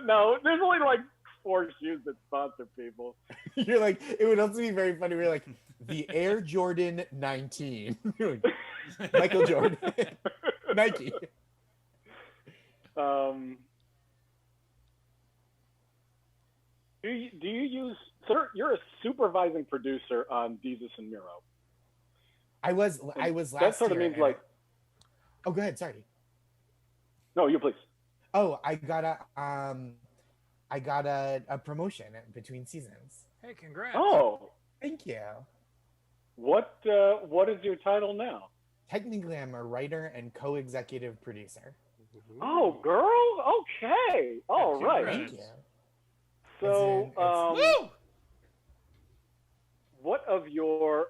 Speaker 2: No, there's only like 4 shoes that sponsor people.
Speaker 7: You're like, it would also be very funny. We're like, the Air Jordan 19. You're like, Michael Jordan. Nike.
Speaker 2: Do you use? Sir, you're a supervising producer on Jesus and Miro.
Speaker 7: I was last
Speaker 2: That sort of
Speaker 7: year,
Speaker 2: means
Speaker 7: and
Speaker 2: like.
Speaker 7: oh, go ahead. Sorry.
Speaker 2: No, you please.
Speaker 7: Oh, I got a promotion between seasons.
Speaker 3: Hey, congrats.
Speaker 2: Oh,
Speaker 7: Thank you.
Speaker 2: what is your title now?
Speaker 7: Technically, I'm a writer and co-executive producer.
Speaker 2: Oh, girl. Okay. All
Speaker 3: Yeah,
Speaker 2: right.
Speaker 3: congrats.
Speaker 7: Thank you.
Speaker 2: So,
Speaker 7: It's-
Speaker 1: Woo!
Speaker 2: what of your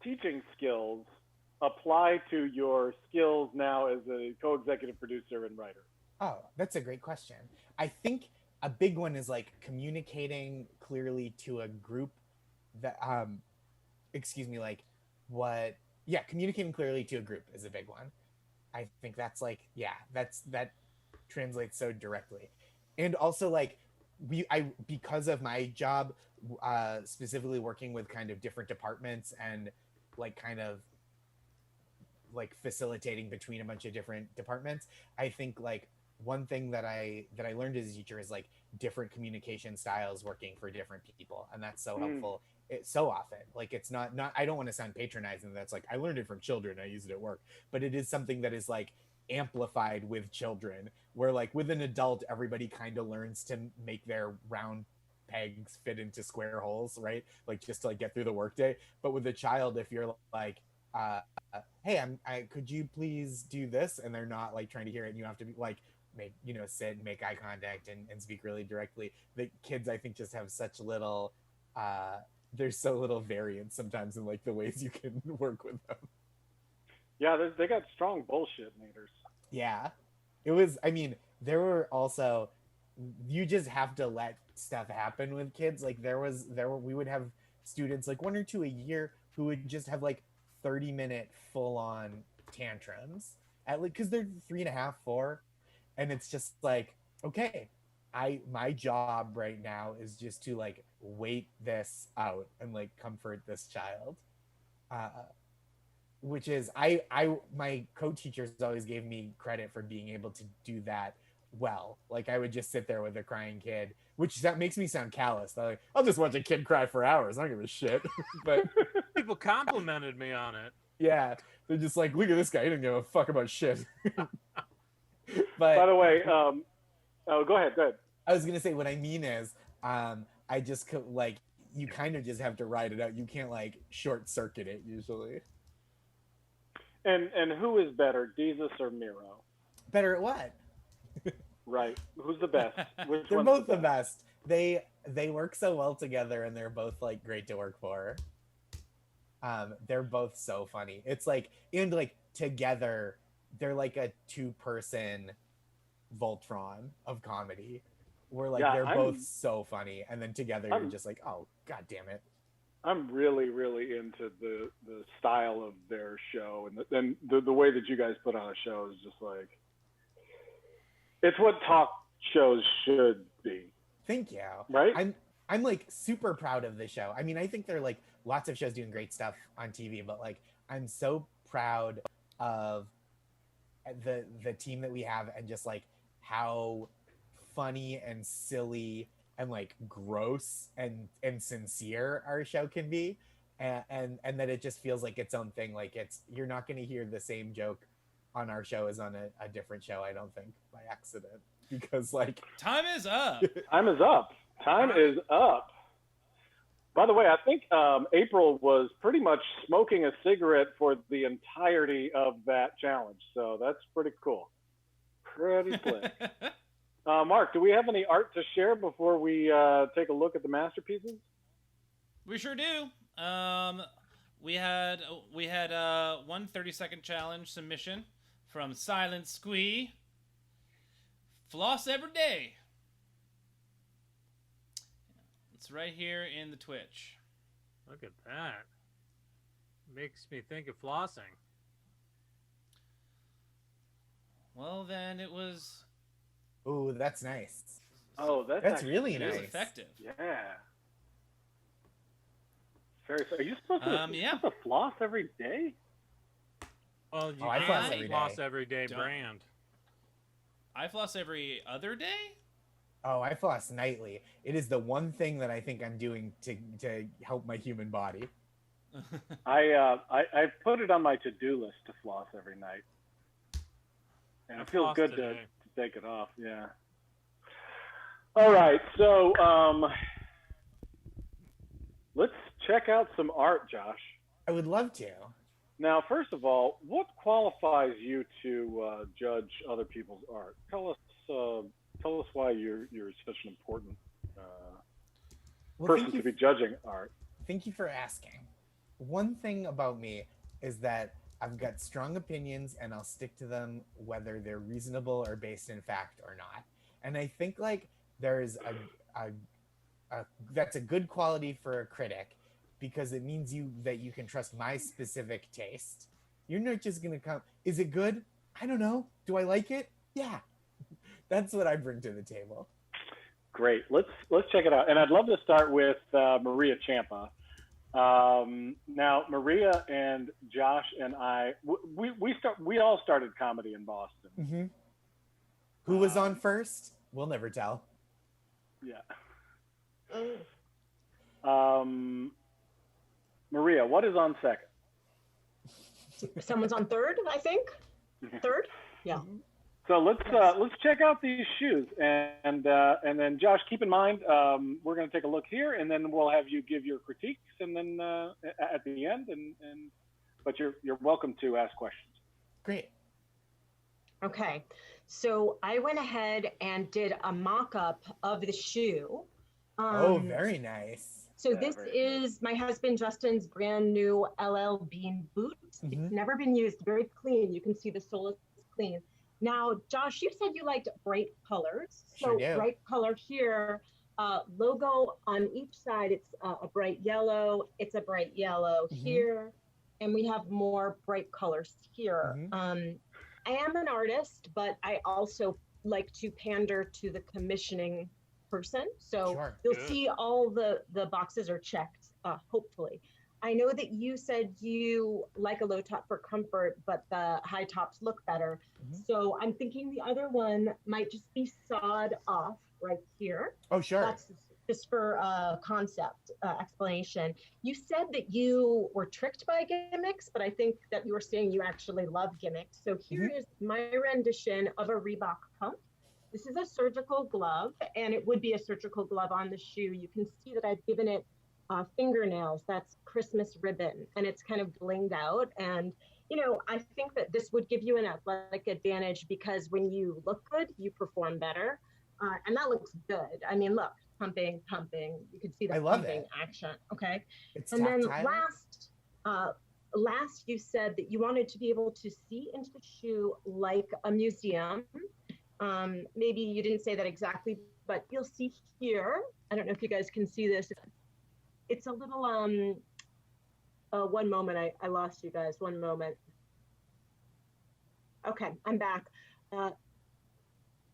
Speaker 2: teaching skills apply to your skills now as a co-executive producer and writer?
Speaker 7: Oh, that's a great question. I think a big one is like communicating clearly to a group that communicating clearly to a group is a big one. I think that's like, yeah, that translates so directly. And also like because of my job, specifically working with kind of different departments and like kind of like facilitating between a bunch of different departments, I think like one thing that I learned as a teacher is like different communication styles working for different people, and that's so helpful. It's so often like it's not I don't want to sound patronizing, that's like I learned it from children, I use it at work, but it is something that is like amplified with children, where like with an adult everybody kind of learns to make their round pegs fit into square holes, right? Like just to like get through the workday. But with a child, if you're like hey, I could you please do this, and they're not like trying to hear it, and you have to be like make, you know, sit and make eye contact and speak really directly. The kids I think just have such little there's so little variance sometimes in like the ways you can work with them.
Speaker 2: Yeah, they got strong bullshit meters.
Speaker 7: Yeah, it was, I mean, there were also, you just have to let stuff happen with kids. Like there were we would have students like 1 or 2 a year who would just have like 30-minute full-on tantrums at like, because they're 3.5, 4, and it's just like, okay, my job right now is just to like wait this out and like comfort this child, which is I my co-teachers always gave me credit for being able to do that well. Like I would just sit there with a crying kid, which that makes me sound callous. They're like, I'll just watch a kid cry for hours, I don't give a shit. But
Speaker 3: People complimented me on it.
Speaker 7: yeah, they're just like, look at this guy, he didn't give a fuck about shit.
Speaker 2: By
Speaker 7: But
Speaker 2: the way, oh, go ahead.
Speaker 7: I was gonna say, what I mean is, I just like, you kind of just have to ride it out. You can't like short circuit it usually.
Speaker 2: And who is better, Jesus or Miro?
Speaker 7: Better at what?
Speaker 2: Right. Who's the best? Which
Speaker 7: They're
Speaker 2: one's
Speaker 7: both the best. They work so well together, and they're both like great to work for. They're both so funny. It's like, and like together, they're like a 2-person Voltron of comedy, where like they're both so funny, and then together you're just like, oh god damn it.
Speaker 2: I'm really, really into the style of their show, and the way that you guys put on a show is just like, it's what talk shows should be.
Speaker 7: Thank you.
Speaker 2: Right?
Speaker 7: I'm like super proud of the show. I mean, I think there are like lots of shows doing great stuff on TV, but like I'm so proud of the team that we have, and just like how funny and silly and like gross and sincere our show can be, and that it just feels like its own thing. Like you're not going to hear the same joke on our show as on a different show, I don't think, by accident, because like
Speaker 1: Time is up.
Speaker 2: Time is up. Time is up. By the way, I think April was pretty much smoking a cigarette for the entirety of that challenge, so that's pretty cool. Pretty slick. Mark, do we have any art to share before we take a look at the masterpieces?
Speaker 1: We sure do. We had one 30-second challenge submission from Silent Squee. Floss every day. It's right here in the Twitch.
Speaker 3: Look at that. Makes me think of flossing.
Speaker 1: Well, then it was...
Speaker 7: ooh, that's nice.
Speaker 2: Oh, that's
Speaker 7: really
Speaker 1: It was
Speaker 7: nice.
Speaker 1: effective.
Speaker 2: Yeah. Very. Are you supposed to,
Speaker 1: Yeah.
Speaker 2: supposed to floss every day?
Speaker 3: Well, you
Speaker 7: I
Speaker 3: can't
Speaker 7: floss every
Speaker 3: floss
Speaker 7: day.
Speaker 3: everyday
Speaker 1: Don't.
Speaker 3: brand.
Speaker 1: I floss every other day?
Speaker 7: Oh, I floss nightly. It is the one thing that I think I'm doing to help my human body.
Speaker 2: I put it on my to-do list to floss every night, and
Speaker 3: I
Speaker 2: it feels
Speaker 3: flossed
Speaker 2: good to
Speaker 3: today.
Speaker 2: take it off. Yeah. All right, so let's check out some art, Josh.
Speaker 7: I would love to.
Speaker 2: Now, first of all, what qualifies you to judge other people's art? Tell us why you're such an important person to be judging art.
Speaker 7: Thank you for asking. One thing about me is that I've got strong opinions, and I'll stick to them whether they're reasonable or based in fact or not. And I think like there's a that's a good quality for a critic, because it means that you can trust my specific taste. You're not just gonna come, is it good? I don't know. Do I like it? Yeah. That's what I bring to the table.
Speaker 2: Great. Let's check it out. And I'd love to start with Maria Ciampa. Now, Maria and Josh and I, we all started comedy in Boston.
Speaker 7: Mm-hmm. Who was on first? We'll never tell.
Speaker 2: Yeah. Maria, what is on second?
Speaker 6: Someone's on third, I think. Third? Yeah.
Speaker 2: So let's check out these shoes, and then Josh, keep in mind we're going to take a look here, and then we'll have you give your critiques, and then at the end, but you're welcome to ask questions.
Speaker 7: Great.
Speaker 6: Okay, so I went ahead and did a mock-up of the shoe.
Speaker 7: Oh, very nice.
Speaker 6: So this is my husband Justin's brand new LL Bean boot.
Speaker 7: Mm-hmm.
Speaker 6: It's never been used. Very clean. You can see the sole is clean. Now, Josh, you said you liked bright colors. So
Speaker 7: Sure do.
Speaker 6: bright color here, logo on each side, it's a bright yellow. It's a bright yellow here. And we have more bright colors here. I am an artist, but I also like to pander to the commissioning person. So you'll see all the boxes are checked, hopefully. I know that you said you like a low top for comfort, but the high tops look better. So I'm thinking the other one might just be sawed off right here.
Speaker 7: Oh, sure.
Speaker 6: That's just for concept explanation. You said that you were tricked by gimmicks, but I think that you were saying you actually love gimmicks. So here is my rendition of a Reebok pump. This is a surgical glove, and it would be a surgical glove on the shoe. You can see that I've given it fingernails. That's Christmas ribbon, and it's kind of blinged out. And, you know, I think that this would give you an athletic advantage because when you look good, you perform better. And that looks good. I mean, look, pumping. You can see the pumping action. Okay.
Speaker 7: It's
Speaker 6: and
Speaker 7: tactile.
Speaker 6: then last you said that you wanted to be able to see into the shoe like a museum. Maybe you didn't say that exactly, but you'll see here. I don't know if you guys can see this. It's a little, one moment, I lost you guys, one moment. Okay, I'm back.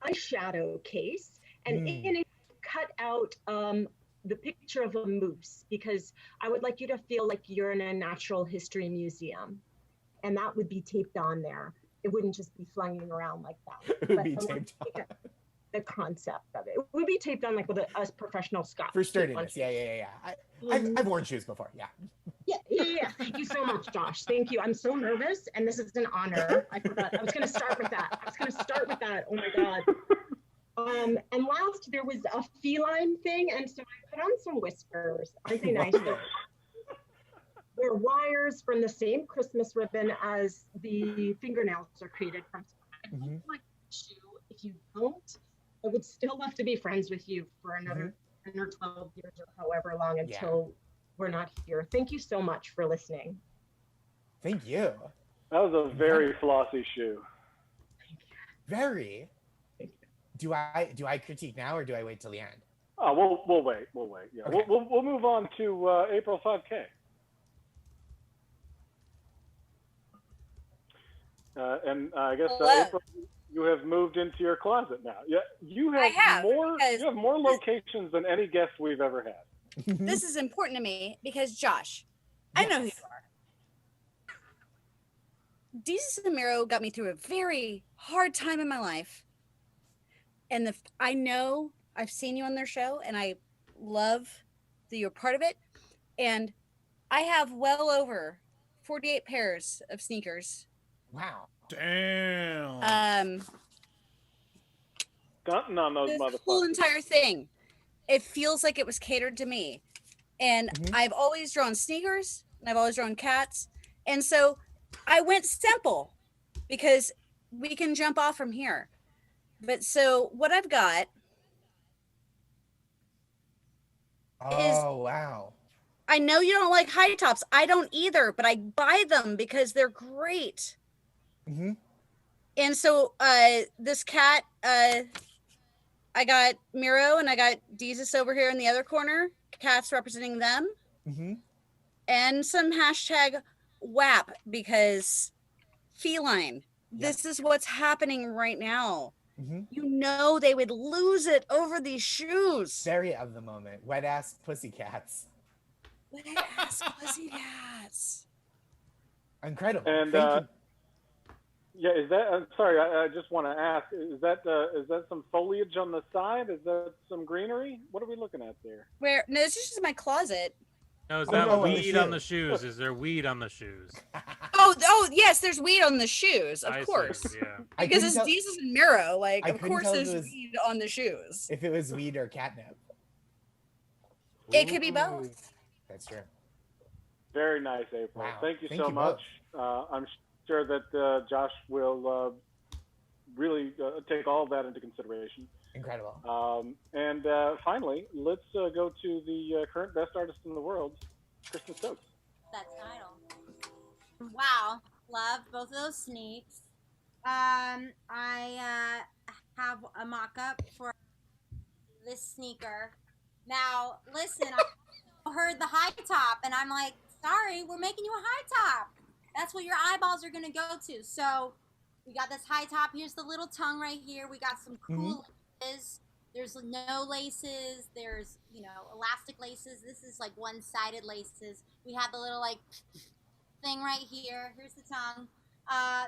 Speaker 6: Eyeshadow case, and in it, cut out the picture of a moose, because I would like you to feel like you're in a natural history museum, and that would be taped on there. It wouldn't just be flinging around like that.
Speaker 7: It would be taped on.
Speaker 6: The concept of it. It would be taped on like with a professional scotch.
Speaker 7: For sturdiness. Yeah. I've worn shoes before. Yeah.
Speaker 6: Yeah. Thank you so much, Josh. Thank you. I'm so nervous, and this is an honor. I forgot. I was going to start with that. Oh my God. And last, there was a feline thing, and so I put on some whiskers. Aren't they nice? They're wires from the same Christmas ribbon as the fingernails are created from. I like shoe. If you don't, I would still love to be friends with you for another 10 or 12 years or however long until we're not here. Thank you so much for listening.
Speaker 7: Thank you.
Speaker 2: That was a very flossy shoe.
Speaker 7: Very. Do I critique now or do I wait till the end?
Speaker 2: Oh, we'll wait. Yeah,
Speaker 7: Okay.
Speaker 2: we'll move on to April 5K. And I guess April, you have moved into your closet now. Yeah, you have more locations than any guest we've ever had.
Speaker 8: This is important to me because Josh, I know who you are. Jesus and Miro got me through a very hard time in my life. And I know I've seen you on their show and I love that you're part of it. And I have well over 48 pairs of sneakers.
Speaker 7: Wow.
Speaker 1: Damn.
Speaker 2: Stunting on those
Speaker 8: The
Speaker 2: motherfuckers.
Speaker 8: whole entire thing. It feels like it was catered to me. And I've always drawn sneakers and I've always drawn cats. And so I went simple because we can jump off from here. But so what I've got is,
Speaker 7: wow.
Speaker 8: I know you don't like high tops. I don't either, but I buy them because they're great. And so this cat, I got Miro and I got Jesus over here in the other corner, cats representing them. And some hashtag WAP because feline. This is what's happening right now.
Speaker 7: Mm-hmm.
Speaker 8: You know they would lose it over these shoes.
Speaker 7: Very of the moment. Wet ass pussycats.
Speaker 8: Wet ass pussycats.
Speaker 7: Incredible.
Speaker 2: And
Speaker 7: Thank you.
Speaker 2: yeah, is that? I'm sorry, I just want to ask: is that some foliage on the side? Is that some greenery? What are we looking at there?
Speaker 8: Where? No, this is just my closet.
Speaker 3: No, is
Speaker 7: Oh,
Speaker 3: that
Speaker 7: no, on the
Speaker 3: weed on the
Speaker 7: shoes.
Speaker 3: shoes? Is there weed on the shoes?
Speaker 8: Oh, yes, there's weed on the shoes, of
Speaker 3: I see,
Speaker 8: course.
Speaker 3: yeah.
Speaker 7: I
Speaker 8: Because
Speaker 7: couldn't
Speaker 8: it's
Speaker 7: tell
Speaker 8: Jesus and Miro. Like,
Speaker 7: I
Speaker 8: of
Speaker 7: couldn't
Speaker 8: course
Speaker 7: tell if
Speaker 8: there's
Speaker 7: it was-
Speaker 8: weed on the shoes.
Speaker 7: if it was weed or catnip.
Speaker 8: It could be
Speaker 3: Ooh.
Speaker 8: both.
Speaker 7: That's true.
Speaker 2: Very nice, April.
Speaker 7: Wow.
Speaker 2: Thank you
Speaker 7: Thank
Speaker 2: so
Speaker 7: you
Speaker 2: much. I'm sure that Josh will really take all of that into consideration.
Speaker 7: Incredible.
Speaker 2: And finally, let's go to the current best artist in the world, Kristen Stokes.
Speaker 4: That title. Wow, love both of those sneaks. I have a mock-up for this sneaker. Now, listen, I heard the high top, and I'm like, sorry, we're making you a high top. That's what your eyeballs are gonna go to. So we got this high top. Here's the little tongue right here. We got some cool laces. There's no laces. There's, elastic laces. This is like one-sided laces. We have the little like thing right here. Here's the tongue.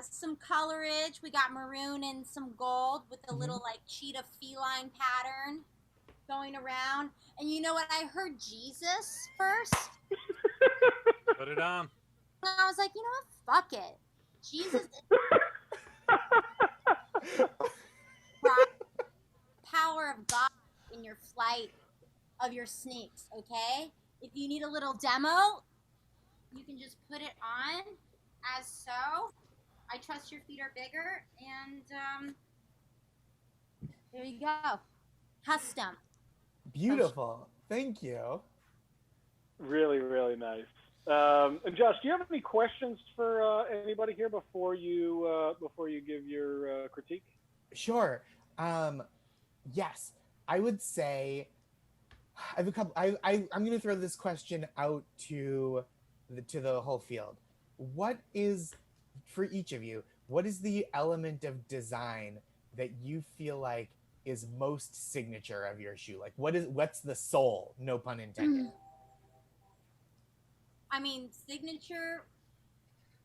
Speaker 4: Some colorage. We got maroon and some gold with a little like cheetah feline pattern going around. And you know what? I heard Jesus first.
Speaker 3: Put it on.
Speaker 4: And I was like, you know what? Fuck it. Jesus. Power of God in your flight of your sneaks, okay? If you need a little demo, you can just put it on as so. I trust your feet are bigger, and there you go. Custom.
Speaker 7: Beautiful. Thank you.
Speaker 2: Really, really nice. And Josh, do you have any questions for anybody here before you give your critique?
Speaker 7: Sure. Yes, I would say I have a couple. I'm going to throw this question out to the whole field. What is, for each of you, what is the element of design that you feel like is most signature of your shoe? Like, what's the soul? No pun intended.
Speaker 4: I mean, signature.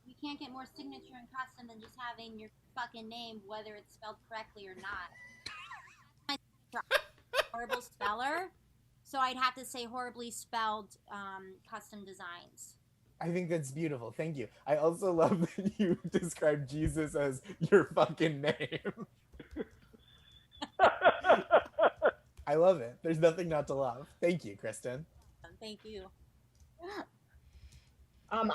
Speaker 4: You can't get more signature and custom than just having your fucking name, whether it's spelled correctly or not. Horrible speller, so I'd have to say horribly spelled custom designs.
Speaker 7: I think that's beautiful. Thank you. I also love that you described Jesus as your fucking name. I love it. There's nothing not to love. Thank you, Kristen.
Speaker 4: Thank you.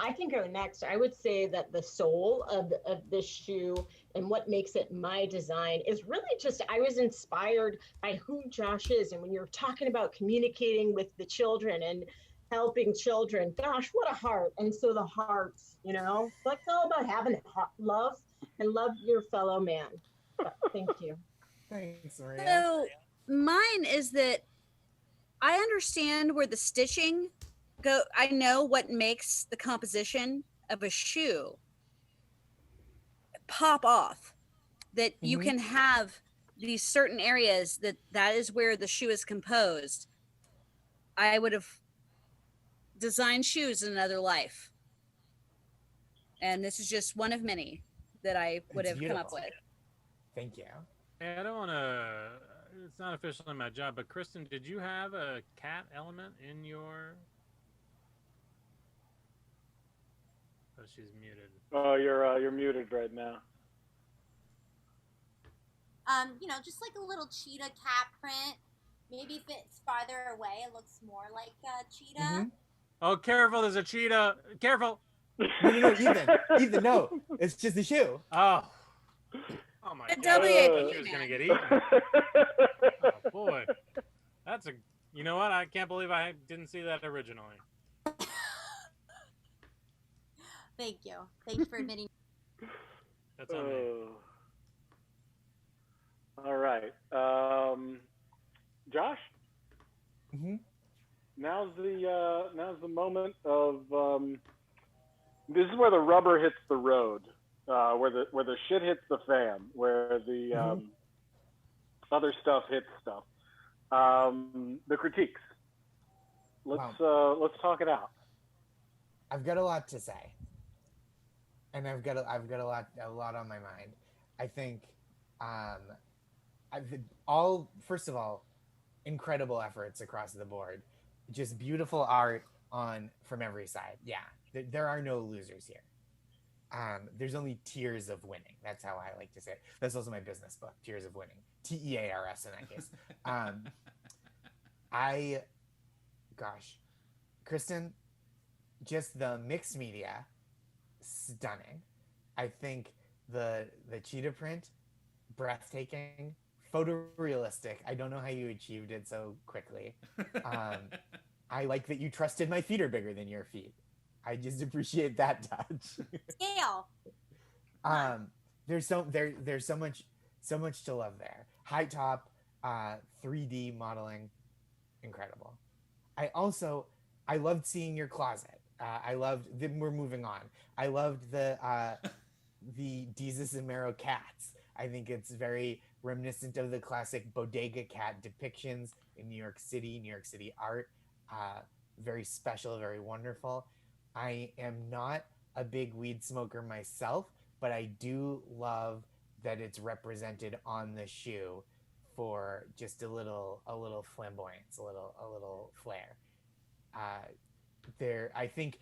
Speaker 6: I can go next. I would say that the soul of this shoe and what makes it my design is really just, I was inspired by who Josh is. And when you're talking about communicating with the children and helping children, gosh, what a heart. And so the hearts, it's all about having love and love your fellow man. Thank you.
Speaker 7: Thanks, Maria.
Speaker 8: So mine is that I understand where the stitching go. I know what makes the composition of a shoe pop off, that you can have these certain areas that is where the shoe is composed. I would have designed shoes in another life, and this is just one of many that I would
Speaker 7: It's
Speaker 8: have come up
Speaker 7: beautiful.
Speaker 8: with.
Speaker 7: Thank you.
Speaker 3: Hey, I don't want to. It's not officially my job, but Kristen, did you have a cat element in your? Oh, she's muted.
Speaker 2: Oh, you're muted right now.
Speaker 4: Just like a little cheetah cat print. Maybe if it's farther away, it looks more like a cheetah.
Speaker 3: Oh, careful! There's a cheetah. Careful!
Speaker 7: No, Ethan, no. It's just a shoe.
Speaker 3: Oh my
Speaker 8: A
Speaker 3: god!
Speaker 8: WAP,
Speaker 3: She was gonna
Speaker 8: man.
Speaker 3: get eaten. Oh boy, that's a. You know what? I can't believe I didn't see that originally.
Speaker 4: Thank you. Thank you for admitting.
Speaker 3: That's on me.
Speaker 2: All right. Josh, now's the moment of this is where the rubber hits the road. where the shit hits the fan, where the other stuff hits stuff. The critiques. Let's talk it out.
Speaker 7: I've got a lot to say, and I've got a lot on my mind. I think, first of all, incredible efforts across the board, just beautiful art from every side. Yeah, there are no losers here. There's only tiers of winning. That's how I like to say it. That's also my business book, Tiers of Winning. TEARS in that case. Kristen, just the mixed media, stunning. I think the cheetah print, breathtaking, photorealistic. I don't know how you achieved it so quickly. I like that you trusted my feet are bigger than your feet. I just appreciate that touch.
Speaker 4: Scale.
Speaker 7: There's so much to love there. High top, 3D modeling, incredible. I loved seeing your closet. We're moving on. I loved the Jesus and Mero cats. I think it's very reminiscent of the classic bodega cat depictions in New York City art. Very special, very wonderful. I am not a big weed smoker myself, but I do love that it's represented on the shoe for just a little flamboyance, a little flair. I think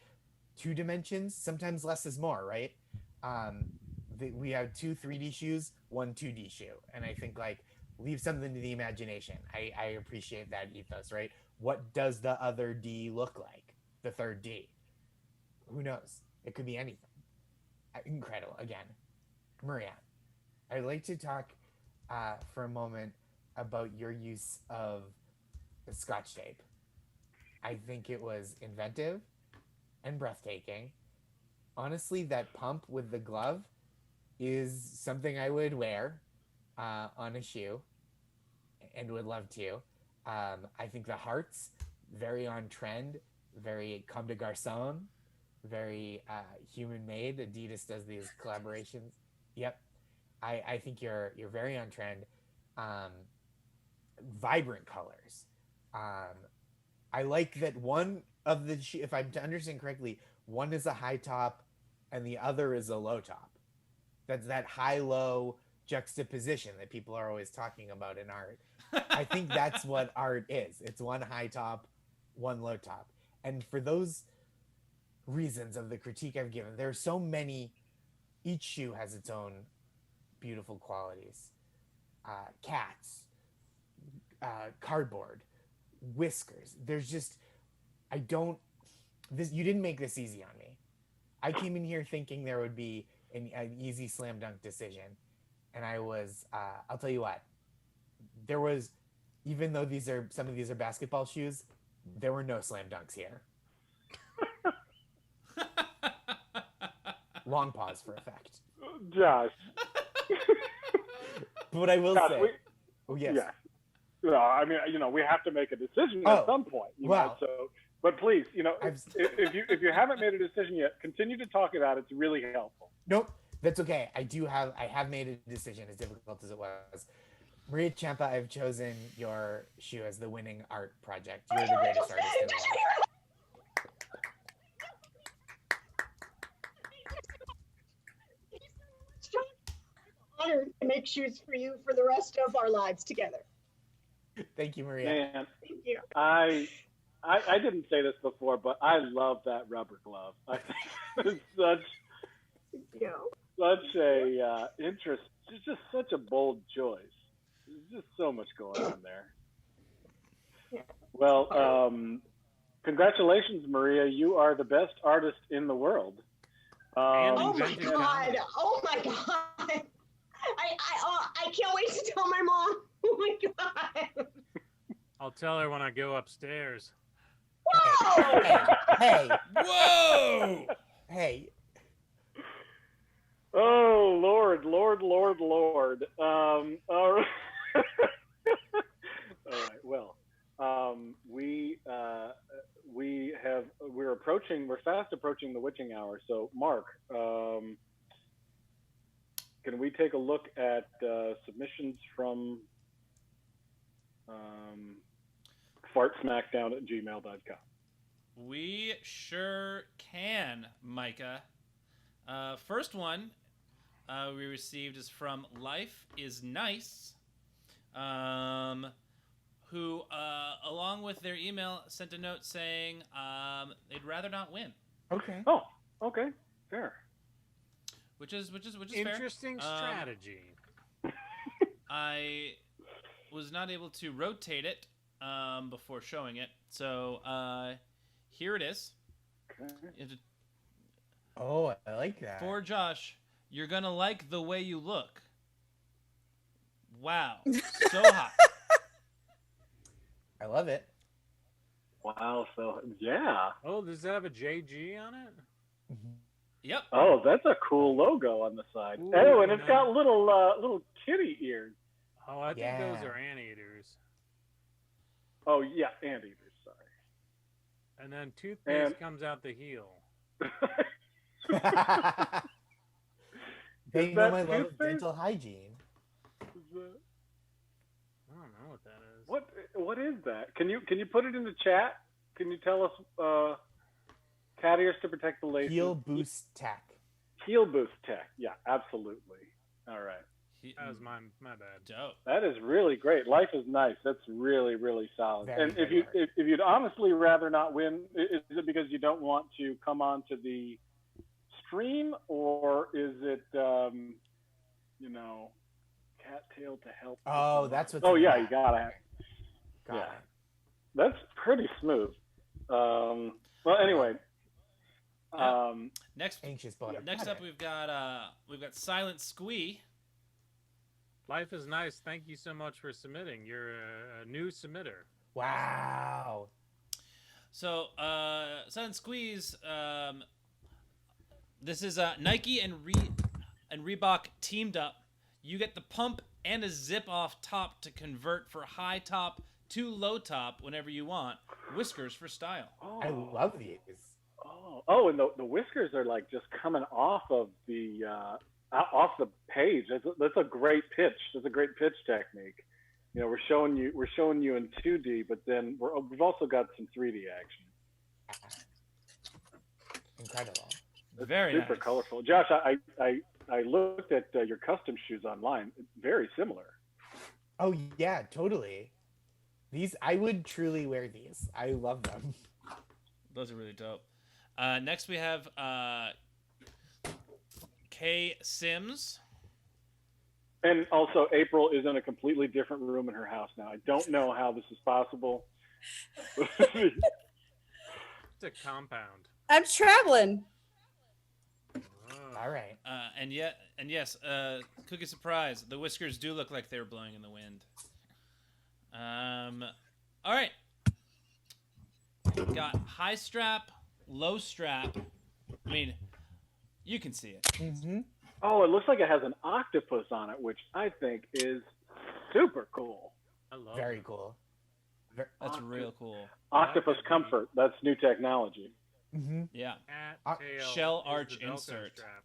Speaker 7: 2 dimensions, sometimes less is more, right? We have 2 3D shoes, 1 2D shoe, and I think leave something to the imagination. I appreciate that ethos, right? What does the other D look like? The third D. Who knows? It could be anything. Incredible. Again, Maria, I'd like to talk for a moment about your use of the Scotch tape. I think it was inventive and breathtaking. Honestly, that pump with the glove is something I would wear on a shoe and would love to. I think the hearts, very on trend, very comme des garçons, very human-made. Adidas does these collaborations. Yep. I think you're very on trend. Vibrant colors. I like that one of the if I'm to understand correctly, one is a high top and the other is a low top. That's that high-low juxtaposition that people are always talking about in art. I think that's what art is. It's one high top, one low top. And for those reasons of the critique I've given, there are so many. Each shoe has its own beautiful qualities. Cats, cardboard, whiskers. There's just, you didn't make this easy on me. I came in here thinking there would be an easy slam dunk decision. And I was, I'll tell you what, there was, even though some of these are basketball shoes, there were no slam dunks here. Long pause for effect.
Speaker 2: Josh.
Speaker 7: But I will say, yes.
Speaker 2: Yeah. No, I mean, we have to make a decision at some point. But please, if you haven't made a decision yet, continue to talk it out. It's really helpful.
Speaker 7: Nope, that's okay. I have made a decision, as difficult as it was. Maria Ciampa, I've chosen your shoe as the winning art project. You're the greatest artist in the world.
Speaker 6: Honored to make shoes for you for the rest of our lives together.
Speaker 7: Thank you, Maria.
Speaker 2: Man,
Speaker 6: Thank you.
Speaker 2: I didn't say this before, but I love that rubber glove. I think it's such a interest. It's just such a bold choice. There's just so much going on there.
Speaker 6: Yeah.
Speaker 2: Well, congratulations, Maria. You are the best artist in the world.
Speaker 6: Oh my God! Oh my God! I can't wait to tell my mom. Oh my God!
Speaker 3: I'll tell her when I go upstairs.
Speaker 6: Whoa!
Speaker 7: Hey!
Speaker 1: Whoa!
Speaker 7: Hey!
Speaker 2: Oh Lord! All right. All right. Well, we're fast approaching the witching hour. So, Mark, can we take a look at submissions from fartsmackdown@gmail.com?
Speaker 1: We sure can, Micah. First one we received is from Life is Nice, who, along with their email, sent a note saying they'd rather not win.
Speaker 7: Okay.
Speaker 2: Oh, okay, fair.
Speaker 1: Which is fair.
Speaker 3: Interesting strategy.
Speaker 1: I was not able to rotate it before showing it, so here it is.
Speaker 2: Okay.
Speaker 7: Oh, I like that.
Speaker 1: For Josh, you're gonna like the way you look. Wow, so hot.
Speaker 7: I love it.
Speaker 2: Wow. So yeah.
Speaker 3: Oh, does it have a JG on it?
Speaker 1: Yep.
Speaker 2: Oh, that's a cool logo on the side.
Speaker 3: Ooh,
Speaker 2: Oh, and it's
Speaker 3: man.
Speaker 2: got little kitty ears.
Speaker 3: Oh, I think those
Speaker 7: Yeah.
Speaker 3: are anteaters.
Speaker 2: Oh yeah, anteaters. Sorry.
Speaker 3: And then toothpaste
Speaker 2: And-
Speaker 3: comes out the heel.
Speaker 7: They
Speaker 2: Is
Speaker 7: know
Speaker 2: that
Speaker 7: my love of
Speaker 2: toothpaste?
Speaker 7: dental hygiene.
Speaker 3: I don't know what that is.
Speaker 2: What is that? Can you put it in the chat? Can you tell us cat ears to protect the laces?
Speaker 7: Heel boost tech.
Speaker 2: Heel boost tech. Yeah, absolutely. All right.
Speaker 3: That was my bad.
Speaker 1: Dope.
Speaker 2: That is really great. Life is nice. That's really solid.
Speaker 7: Very
Speaker 2: And
Speaker 7: good art.
Speaker 2: if you'd honestly rather not win, is it because you don't want to come on to the stream, or is it cattail to help?
Speaker 7: Oh, that's what's.
Speaker 2: Oh
Speaker 7: in
Speaker 2: yeah,
Speaker 7: that.
Speaker 2: you gotta have.
Speaker 7: Got
Speaker 2: yeah.
Speaker 7: it.
Speaker 2: That's pretty smooth. Well, anyway.
Speaker 1: Next
Speaker 7: Anxious body.
Speaker 1: next up we've got Silent Squee.
Speaker 3: Life is nice. Thank you so much for submitting. You're a new submitter.
Speaker 7: Wow.
Speaker 1: So Silent Squeeze, this is Nike and Reebok teamed up. You get the pump and a zip off top to convert for high top to low top whenever you want. Whiskers for style.
Speaker 7: I love these.
Speaker 2: Oh, and the whiskers are like just coming off of the page. That's a great pitch. That's a great pitch technique. You know, we're showing you in 2D, but then we've also got some 3D action.
Speaker 7: Incredible.
Speaker 2: That's
Speaker 1: Very
Speaker 2: super
Speaker 1: nice.
Speaker 2: colorful. Josh, I looked at your custom shoes online. Very similar.
Speaker 7: Oh yeah, totally. These I would truly wear these. I love them.
Speaker 1: Those are really dope. Next we have Kay Sims.
Speaker 2: And also, April is in a completely different room in her house now. I don't know how this is possible.
Speaker 3: It's a compound.
Speaker 8: I'm traveling.
Speaker 3: Oh.
Speaker 7: All right.
Speaker 1: And yes, cookie surprise. The whiskers do look like they were blowing in the wind. All right. Got high strap, low strap. I mean, you can see it.
Speaker 7: Mm-hmm.
Speaker 2: Oh, it looks like it has an octopus on it, which I think is super cool.
Speaker 3: I love
Speaker 7: Very
Speaker 3: it.
Speaker 7: cool.
Speaker 1: That's real cool.
Speaker 2: Octopus Comfort. That's new technology.
Speaker 7: Mm-hmm.
Speaker 1: Yeah.
Speaker 3: Cat tail
Speaker 1: Shell
Speaker 3: is
Speaker 1: arch
Speaker 3: the Velcro
Speaker 1: insert.
Speaker 3: strap.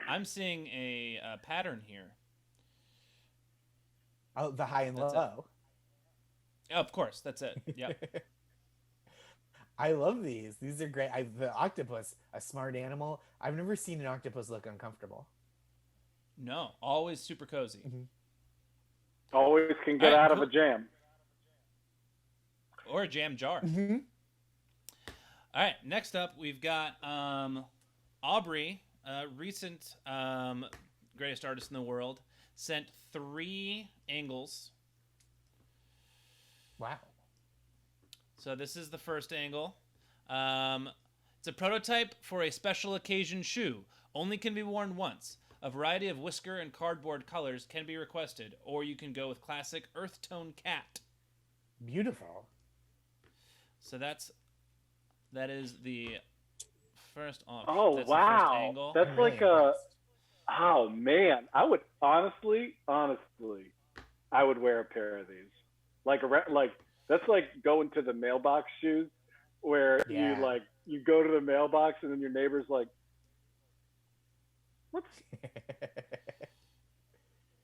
Speaker 1: I'm seeing a pattern here.
Speaker 7: Oh, the high and
Speaker 1: That's it.
Speaker 7: low.
Speaker 1: Of course, that's it. Yep.
Speaker 7: I love these. These are great. The octopus, a smart animal. I've never seen an octopus look uncomfortable.
Speaker 1: No, always super cozy.
Speaker 7: Mm-hmm.
Speaker 2: Always can get
Speaker 1: All right,
Speaker 2: out of
Speaker 1: cool.
Speaker 2: a jam.
Speaker 1: Or a jam jar.
Speaker 7: Mm-hmm.
Speaker 1: All right, next up we've got Aubrey, recent greatest artist in the world, sent 3 angles.
Speaker 7: Wow.
Speaker 1: So this is the first angle. It's a prototype for a special occasion shoe. Only can be worn once. A variety of whisker and cardboard colors can be requested, or you can go with classic earth tone cat.
Speaker 7: Beautiful.
Speaker 1: So that is the first.
Speaker 2: Oh,
Speaker 1: that's
Speaker 2: wow.
Speaker 1: The first angle.
Speaker 2: That's
Speaker 7: I'm
Speaker 2: like
Speaker 7: really
Speaker 2: a.
Speaker 7: impressed.
Speaker 2: Oh man, I would honestly, I would wear a pair of these. Like that's like going to the mailbox shoes, where
Speaker 7: Yeah.
Speaker 2: you go to the mailbox and then your neighbor's like, What's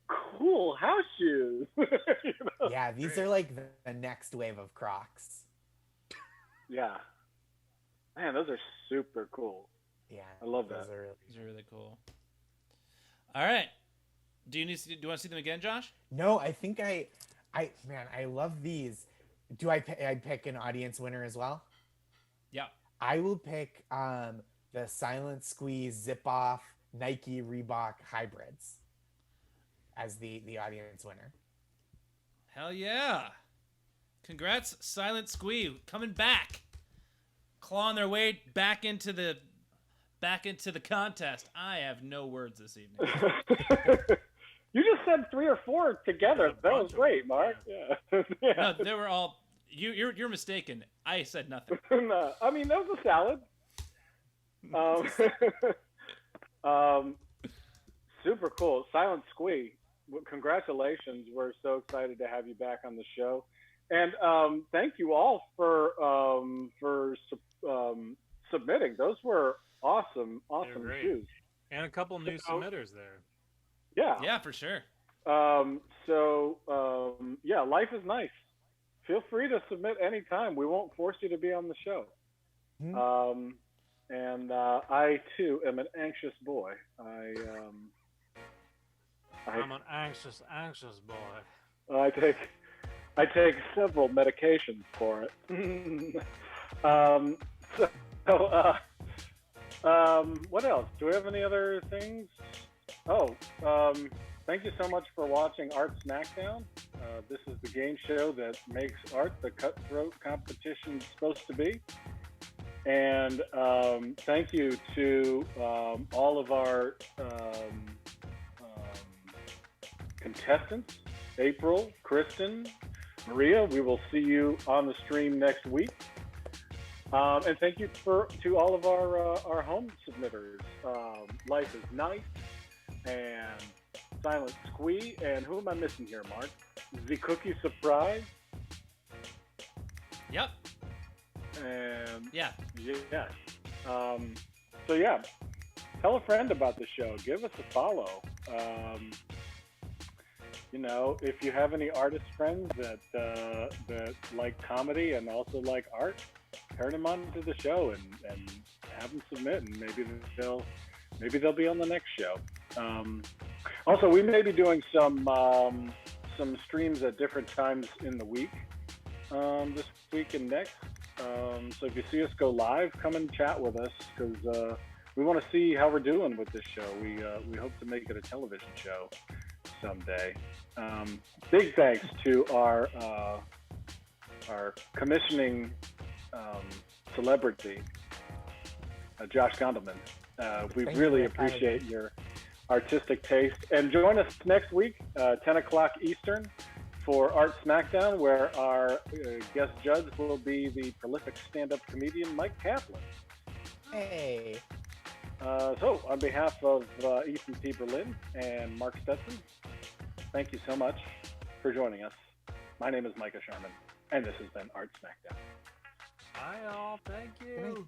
Speaker 2: cool house shoes? You know?
Speaker 7: Yeah, these are like the next wave of Crocs.
Speaker 2: Yeah. Man, those are super cool.
Speaker 7: Yeah,
Speaker 2: I love
Speaker 7: those
Speaker 2: that.
Speaker 7: are really...
Speaker 1: These are really cool. All right. Do you want to see them again, Josh?
Speaker 7: No, I think I love these. Do I pick an audience winner as well?
Speaker 1: Yeah.
Speaker 7: I will pick the Silent Squeeze Zip Off Nike Reebok hybrids as the audience winner.
Speaker 1: Hell yeah. Congrats, Silent Squee, coming back. Clawing their way back into the contest. I have no words this evening.
Speaker 2: You just said 3 or 4 together. That was great, Mark. Yeah. Yeah.
Speaker 1: No, they were all you're mistaken. I said nothing.
Speaker 2: No, I mean, that was a salad. Super cool. Silent Squee, congratulations. We're so excited to have you back on the show. And thank you all for submitting. Those were awesome
Speaker 3: great.
Speaker 2: shoes.
Speaker 3: And a couple new submitters there.
Speaker 2: Yeah.
Speaker 1: Yeah, for sure.
Speaker 2: Yeah, life is nice. Feel free to submit anytime. We won't force you to be on the show.
Speaker 7: Mm-hmm.
Speaker 2: And I too am an anxious boy.
Speaker 3: I'm an anxious boy.
Speaker 2: I take several medications for it. What else? Do we have any other things? Thank you so much for watching Art Smackdown. This is the game show that makes art the cutthroat competition supposed to be. And thank you to all of our contestants, April, Kristen, Maria. We will see you on the stream next week. And thank you to all of our home submitters. Life is Nice and Silent Squee. And who am I missing here, Mark? The Cookie Surprise.
Speaker 1: Yep.
Speaker 2: And
Speaker 1: yeah.
Speaker 2: So yeah, tell a friend about the show. Give us a follow. If you have any artist friends that like comedy and also like art, turn them on to the show and have them submit, and maybe they'll be on the next show. Also, we may be doing some streams at different times in the week, this week and next. So if you see us go live, come and chat with us, because we want to see how we're doing with this show. We hope to make it a television show someday. Big thanks to our commissioning celebrity, Josh Gondelman. We really appreciate your artistic taste. And join us next week, 10 o'clock Eastern, for Art Smackdown, where our guest judge will be the prolific stand-up comedian Mike Kaplan.
Speaker 7: Hey.
Speaker 2: So, on behalf of Ethan T. Berlin and Mark Stetson, thank you so much for joining us. My name is Micah Sherman, and this has been Art Smackdown.
Speaker 3: Bye, all. Thank you.